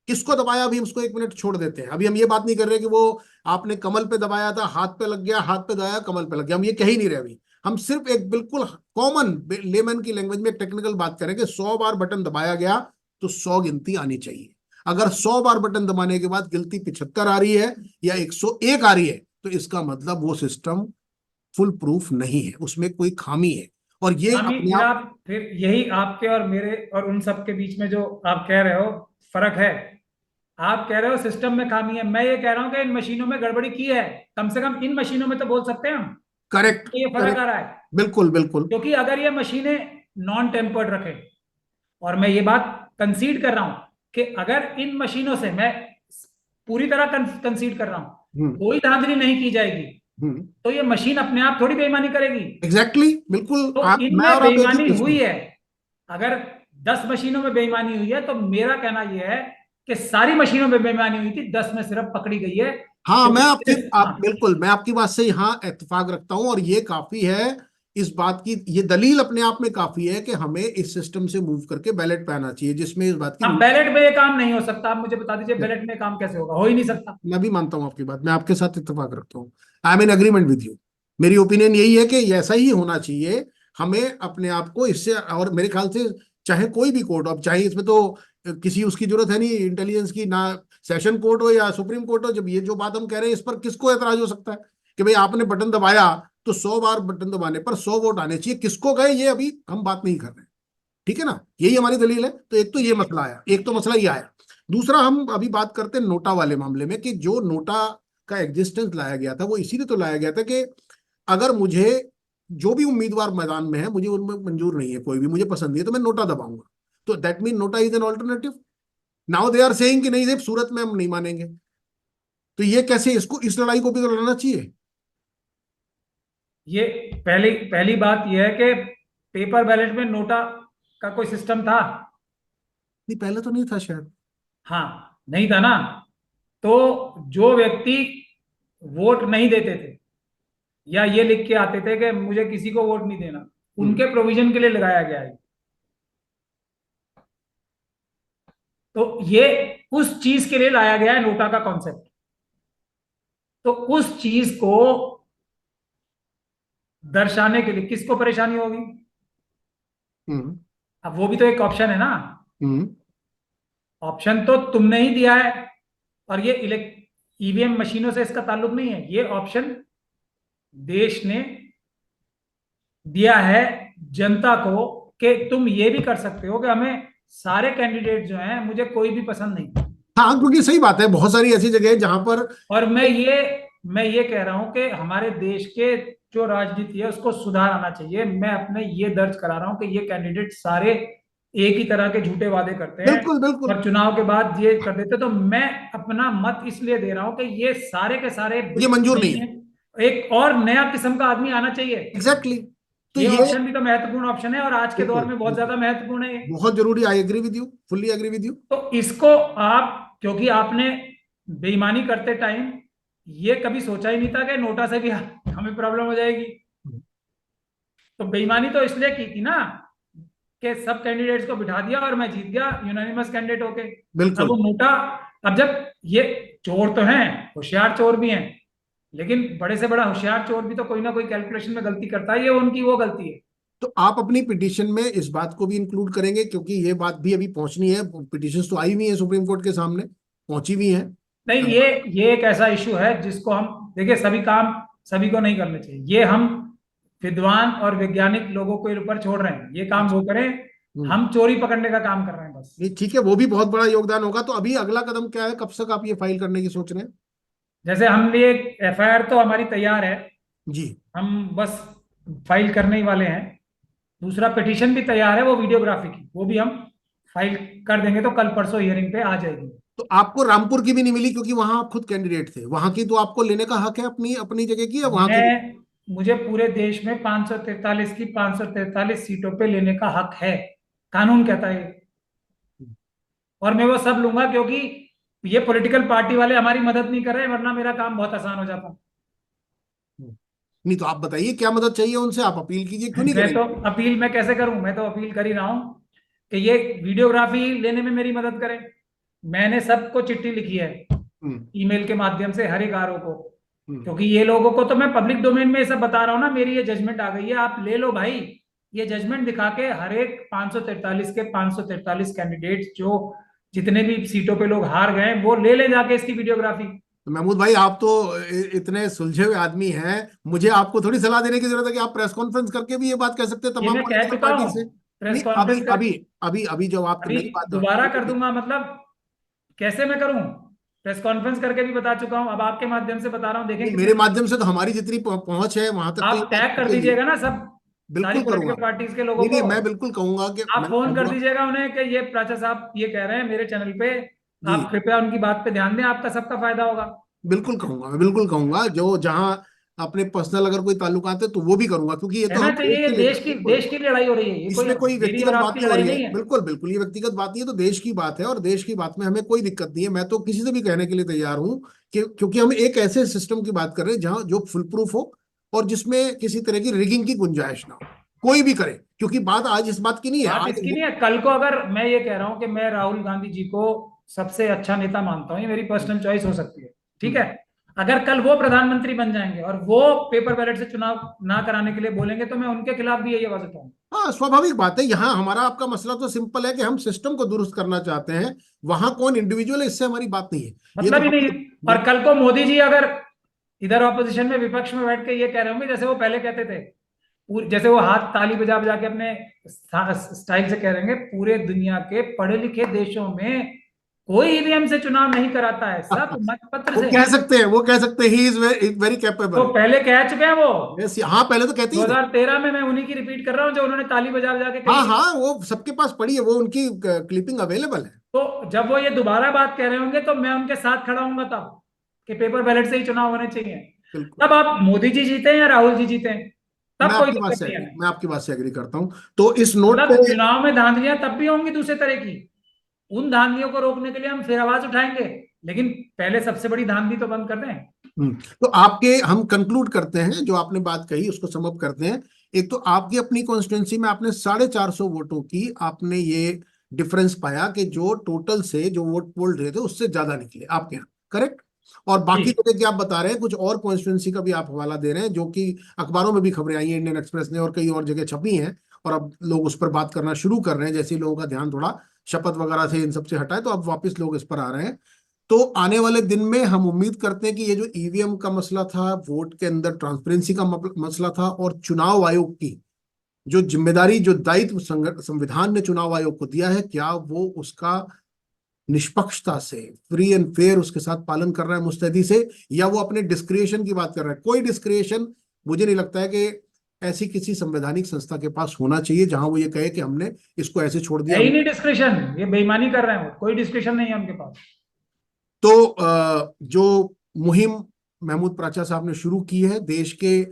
किसको दबाया अभी हम उसको एक मिनट छोड़ देते हैं। अभी हम ये बात नहीं कर रहे कि वो आपने कमल पे दबाया था, हाथ पे लग गया, हाथ पे दबाया कमल पे लग गया, हम ये कह ही नहीं रहे अभी। हम सिर्फ एक बिल्कुल कॉमन लेमन की लैंग्वेज में टेक्निकल बात करें कि 100 बार बटन दबाया गया तो 100 गिनती आनी चाहिए। अगर 100 बार बटन दबाने के बाद गिनती 75 आ रही है या 101 आ रही है, तो इसका मतलब वो सिस्टम फुल प्रूफ नहीं है, उसमें कोई खामी है। और ये खामी अपने फिर आप। आप, फिर यही आपके और मेरे और उन सब के बीच में जो आप कह रहे हो फर्क है। आप कह रहे हो सिस्टम में खामी है, मैं ये कह रहा हूं कि इन मशीनों में गड़बड़ी की है। कम से कम इन मशीनों में तो बोल सकते हैं हम, करेक्ट। तो ये फर्क आ करेक्ट। रहा है। बिल्कुल बिल्कुल। क्योंकि अगर ये मशीनें नॉन टेम्पर्ड रखें, और मैं ये बात कंसीड कर रहा हूं कि अगर इन मशीनों से, मैं पूरी तरह कंसीड कर रहा हूं, हम्म। कोई धांधली नहीं की जाएगी, हम्म। तो ये मशीन अपने आप थोड़ी बेईमानी करेगी। एग्जैक्टली, बिल्कुल। तो मैं इनमें और आप एक ही बेईमानी पेज पे। हुई है। अगर 10 मशीनों में बेईमानी हुई है, तो मेरा कहना यह है कि सारी मशीनों में बेईमानी हुई थी, 10 में सिर्फ पकड़ी गई है। हाँ, मैं आपकी क्योंकि आप हाँ, बिल्कुल, मैं आपकी बात से यहाँ इत्तेफाक रखता हूँ, और ये काफी है। इस बात की ये दलील अपने आप में काफी है कि हमें इस सिस्टम से मूव करके बैलेट पे आना चाहिए, जिसमें इस बात की अब बैलेट में ये काम नहीं हो सकता। आप मुझे बता दीजिए, बैलेट में काम कैसे होगा? हो ही नहीं सकता। मैं भी मानता हूँ आपकी बात, मैं आपके साथ इत्तेफाक रखता हूँ। I am in agreement with you. मेरी ओपिनियन यही है कि ऐसा ही होना चाहिए। हमें अपने आप को इससे, और मेरे ख्याल से चाहे कोई भी कोर्ट हो, अब चाहे इसमें तो किसी उसकी जरूरत है नहीं इंटेलिजेंस की, ना सेशन कोर्ट हो या सुप्रीम कोर्ट हो, जब ये जो बात हम कह रहे हैं इस पर किसको एतराज हो सकता है कि भाई आपने बटन दबाया तो 100 बार बटन दबाने पर 100 वोट आने चाहिए, किसको गए ये अभी हम बात नहीं कर रहे हैं। ठीक है ना, यही हमारी दलील है। तो एक तो ये मसला आया, एक तो मसला ये आया। दूसरा, हम अभी बात करते हैं नोटा वाले मामले में, कि जो नोटा का एग्जिस्टेंस लाया गया था वो इसीलिए तो लाया गया था कि अगर मुझे जो भी उम्मीदवार मैदान में है, मुझे उनमें मंजूर नहीं है, कोई भी मुझे पसंद नहीं है, तो मैं नोटा दबाऊंगा। तो that mean NOTA is an alternative. Now they are saying कि नहीं, सिर्फ सूरत में हम नहीं मानेंगे। तो ये कैसे, इसको इस लड़ाई को भी तो लड़ना चाहिए। ये पहली पहली बात यह है कि पेपर बैलेट में नोटा का कोई सिस्टम था? नहीं, पहले तो नहीं था शायद। हाँ, नहीं था ना। तो जो व्यक्ति वोट नहीं देते थे, या ये लिख के आते थे कि मुझे किसी को वोट नहीं देना, हम्म। उनके प्रोविजन के लिए लगाया गया है। तो ये उस चीज के लिए लाया गया है नोटा का कॉन्सेप्ट। तो उस चीज को दर्शाने के लिए किसको परेशानी होगी? हम्म। अब वो भी तो एक ऑप्शन है ना। हम्म। ऑप्शन तो तुमने ही दिया है, और ये इलेक्ट ईवीएम मशीनों से इसका ताल्लुक नहीं है। ये ऑप्शन देश ने दिया है जनता को, कि तुम ये भी कर सकते हो कि हमें सारे कैंडिडेट जो हैं, मुझे कोई भी पसंद नहीं। हाँ, क्योंकि सही बात है, बहुत सारी ऐसी जगह है जहां पर। और मैं ये कह रहा हूं कि हमारे देश के जो राजनीति है उसको सुधार आना चाहिए। मैं अपने ये दर्ज करा रहा हूं कि ये कैंडिडेट सारे एक ही तरह के झूठे वादे करते हैं, बिल्कुल बिल्कुल। और चुनाव के बाद ये कर देते। तो मैं अपना मत इसलिए दे रहा हूं कि ये सारे के सारे ये बिल्कुल मंजूर नहीं नहीं है। है। एक और नया किस्म का आदमी आना चाहिए। Exactly exactly। तो ये ये ऑप्शन भी तो महत्वपूर्ण ऑप्शन है, और आज के दौर बिल्कुल में बहुत बिल्कुल ज्यादा महत्वपूर्ण है ये। बहुत जरूरी। I agree with you, fully agree with you. तो इसको आप, क्योंकि आपने बेईमानी करते टाइम ये कभी सोचा ही नहीं था कि नोटा से भी हमें प्रॉब्लम हो जाएगी। तो बेईमानी तो इसलिए की थी ना कि सब कैंडिडेट्स को बिठा दिया और मैं जीत गया यूनानिमस कैंडिडेट होके। अब बिल्कुल। वो नोटा, अब जब ये चोर तो हैं, होशियार चोर भी हैं, लेकिन बड़े से बड़ा होशियार चोर भी तो कोई ना कोई कैलकुलेशन में गलती करता है। ये उनकी वो गलती है। तो आप अपनी पिटीशन में इस बात को भी इंक्लूड करेंगे, क्योंकि ये बात भी अभी पहुंचनी है, पिटीशन तो आई हुई है सुप्रीम कोर्ट के सामने, पहुंची हुई है। नहीं, ये एक ऐसा इशू है जिसको हम, देखिए, सभी काम सभी को नहीं करने चाहिए। ये हम विद्वान और वैज्ञानिक लोगों के ऊपर छोड़ रहे हैं, ये काम अच्छा। वो करें। हम्म। हम चोरी पकड़ने का काम कर रहे हैं। बस। नहीं ठीक है, वो भी बहुत बड़ा योगदान होगा। तो अभी अगला कदम क्या है, कब तक आप ये फाइल करने की सोच रहे हैं? जैसे हम लिए एफआईआर तो हमारी तैयार है, जी। हम बस फाइल करने ही वाले हैं। दूसरा पिटीशन भी तैयार है, वो वीडियोग्राफी की, वो भी हम फाइल कर देंगे, तो कल परसों हियरिंग पे आ जाएगी। तो आपको रामपुर की भी नहीं मिली क्योंकि वहां आप खुद कैंडिडेट थे, वहां की तो आपको लेने का हक है अपनी अपनी जगह की, या वहां की? मैं मुझे पूरे देश में 543 की 543 सीटों पे लेने का हक है, कानून कहता है ये। और मैं वो सब लूंगा, क्योंकि ये पॉलिटिकल पार्टी वाले हमारी मदद नहीं कर रहे, वरना मेरा काम बहुत आसान हो जाता। नहीं तो आप बताइए क्या मदद चाहिए उनसे, आप अपील कीजिए, क्यों नहीं मैं तो करेंगे? अपील मैं कैसे करूं, मैं तो अपील कर ही रहा हूं कि ये वीडियोग्राफी लेने में मेरी मदद करें। मैंने सबको चिट्ठी लिखी है, हम्म। ईमेल के माध्यम से, हर एक आरओ को। हम्म। क्योंकि ये लोगों को तो मैं पब्लिक डोमेन में ये सब बता रहा हूँ ना, मेरी ये जजमेंट आ गई है, आप ले लो भाई। ये जजमेंट दिखा के हर एक 543 के 543 कैंडिडेट जो जितने भी सीटों पे लोग हार गए, वो ले ले जाके इसकी वीडियोग्राफी। तो महमूद भाई, आप तो इतने सुलझे हुए आदमी हैं, मुझे आपको थोड़ी सलाह देने की जरूरत है कि आप प्रेस कॉन्फ्रेंस करके भी ये बात कह सकते हैं ये तमाम मैं कह पॉलिटिकल चुका पार्टी हूँ, से। प्रेस नहीं, अभी कॉन्फ्रेंस कर। अभी अभी अभी जो आप अभी नई बात दोबारा कर दूंगा, मतलब कैसे मैं करूं? प्रेस कॉन्फ्रेंस करके भी बता चुका हूं, अब आपके माध्यम से बता रहा हूं, देखें नहीं, कितने मेरे लोग। माध्यम से तो हमारी जितनी पहुंच है वहां तक तो ये आप बात टैग कर पहुंचेगी। दीजिएगा ना सब, सारी बिल्कुल करूंगा। पॉलिटिकल पार्टीज के लोगों नहीं को। नहीं, मैं बिल्कुल कहूंगा कि आप मैं फोन कर कहूंगा। दीजिएगा उन्हें कि ये प्राचा साहब ये कह रहे हैं मेरे चैनल पे, जी, आप कृपया उनकी बात पे ध्यान दें, आपका सबका फायदा होगा। बिल्कुल कहूंगा, मैं बिल्कुल कहूंगा, जो जहां अपने पर्सनल अगर कोई ताल्लुकात है तो वो भी करूंगा, क्योंकि ये तो कहना हम देश चाहिए, ये के लिए देश की लड़ाई हो रही है, ये कोई इसमें कोई मेरी व्यक्तिगत और बात आपकी नहीं हो लड़ाई रही है। नहीं है। बिल्कुल बिल्कुल, ये व्यक्तिगत बात नहीं है, तो देश की बात है, और देश की बात में हमें कोई दिक्कत नहीं है। मैं तो किसी से भी कहने के लिए तैयार हूं कि क्योंकि हम एक ऐसे सिस्टम की बात कर रहे हैं जहां जो फुल प्रूफ हो और जिसमें किसी तरह की रिगिंग की गुंजाइश ना हो, कोई भी करे। क्योंकि बात आज इस बात की नहीं है, बात आज इसकी नहीं है, कल को अगर मैं ये कह रहा हूं कि मैं राहुल गांधी जी को सबसे अच्छा नेता मानता हूं, ये मेरी पर्सनल चॉइस हो सकती है, ठीक है। हम्म। अगर कल वो प्रधानमंत्री बन जाएंगे और वो पेपर बैलेट से चुनाव ना कराने के लिए बोलेंगे, तो मैं उनके खिलाफ भी यही आवाज उठाऊंगा। हाँ, स्वाभाविक बात है। यहाँ हमारा आपका मसला तो सिंपल है कि हम सिस्टम को दुरुस्त करना चाहते हैं। वहां कौन इंडिविजुअल है, इससे हमारी बात नहीं है। ये तो मतलब ही नहीं है। हम और कल को मोदी जी अगर इधर ऑपोजिशन में, विपक्ष में बैठ के ये कह रहे होंगे, जैसे वो पहले कहते थे, जैसे वो हाथ ताली बजा बजा के अपने स्टाइल से कह रहे हैं, पूरे दुनिया के पढ़े लिखे देशों में कोई ईवीएम से चुनाव नहीं कराता है, सब मतपत्र वो से। कह सकते हैं, वो कह सकते हैं ही इज वेरी वो कैपेबल। पहले कह चुके हैं वो। यस, हाँ, पहले तो कहते ही थे। 2013 में मैं उन्हीं की रिपीट कर रहा हूँ जो उन्होंने ताली बजा बजा के कही हाँ थी। हाँ, वो सबके पास पड़ी है, वो उनकी क्लिपिंग अवेलेबल है। तो जब वो ये दोबारा बात कह रहे होंगे, तो मैं उनके साथ खड़ा हूंगा तब, कि पेपर बैलेट से ही चुनाव होने चाहिए। बिल्कुल। तब आप मोदी जी जीते या राहुल जी जीते, मैं तब कोई आपकी बात दिक्कत से नहीं एग्री है। मैं आपकी बात से एग्री करता हूं। तो इस नोट पे मतलब चुनाव में धांधलियां तब भी होंगी दूसरे तरह की, उन धांधलियों को रोकने के लिए हम फिर आवाज उठाएंगे, लेकिन पहले सबसे बड़ी धांधली तो बंद कर दें। तो आपके हम कंक्लूड करते हैं, जो आपने बात कही उसको सम अप करते हैं। एक तो आपकी अपनी कॉन्स्टिट्यूंसी में आपने 450 वोटों की आपने ये डिफरेंस पाया कि जो टोटल से जो वोट पोल रहे थे उससे ज्यादा निकले आपके यहाँ, करेक्ट। और बाकी जी जगह की आप बता रहे हैं, कुछ और कॉन्स्टिट्यूंसी का भी आप हवाला दे रहे हैं, जो कि अखबारों में भी खबरें आई हैं, इंडियन एक्सप्रेस ने और कई और जगह छपी हैं। और अब लोग उस पर बात करना शुरू कर रहे हैं, जैसे ही लोगों का ध्यान थोड़ा शपथ वगैरह से इन सबसे हटा है, तो अब वापस लोग इस पर आ रहे हैं। तो आने वाले दिन में हम उम्मीद करते हैं कि ये जो ईवीएम का मसला था, वोट के अंदर ट्रांसपेरेंसी का मसला था, और चुनाव आयोग की जो जिम्मेदारी, जो दायित्व संविधान ने चुनाव आयोग को दिया है, क्या वो उसका निष्पक्षता से, फ्री एंड फेयर उसके साथ पालन कर रहा है, मुस्तैदी से, या वो अपने डिस्क्रिएशन की बात कर रहा है। कोई डिस्क्रिएशन मुझे नहीं लगता है कि ऐसी किसी संवैधानिक संस्था के पास होना चाहिए जहां वो ये कहे कि हमने इसको ऐसे छोड़ है दिया। ही नहीं डिस्क्रिप्शन, ये बेईमानी कर रहे हैं, वो कोई डिस्क्रिप्शन नहीं है उनके पास। तो जो मुहिम महमूद प्राचा साहब ने शुरू की है देश के,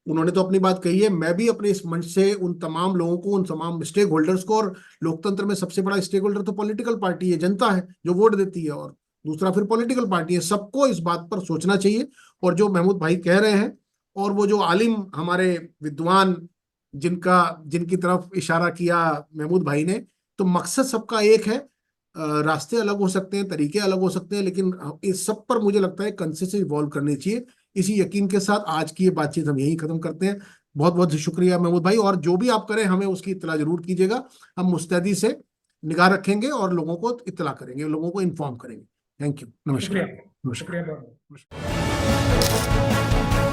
उन्होंने तो अपनी बात कही है। मैं भी अपने इस मंच से उन तमाम लोगों को, उन तमाम स्टेक होल्डर्स को, और लोकतंत्र में सबसे बड़ा स्टेक होल्डर तो पॉलिटिकल पार्टी है, जनता है जो वोट देती है, और दूसरा फिर पॉलिटिकल पार्टी है। सबको इस बात पर सोचना चाहिए। और जो महमूद भाई कह रहे हैं, और वो जो आलिम हमारे विद्वान जिनकी तरफ इशारा किया महमूद भाई ने, तो मकसद सबका एक है। रास्ते अलग हो सकते हैं, तरीके अलग हो सकते हैं, लेकिन इस सब पर मुझे लगता है कंसेंसस इवॉल्व करनी चाहिए। इसी यकीन के साथ आज की ये बातचीत हम यहीं खत्म करते हैं। बहुत बहुत शुक्रिया महमूद भाई, और जो भी आप करें हमें उसकी इत्तला जरूर कीजिएगा। हम मुस्तैदी से निगाह रखेंगे और लोगों को इत्तला करेंगे, लोगों को इन्फॉर्म करेंगे। Thank you. शुक्रिया। नमस्कार। शुक्रिया नमस्कार। बहुत। नमस्कार।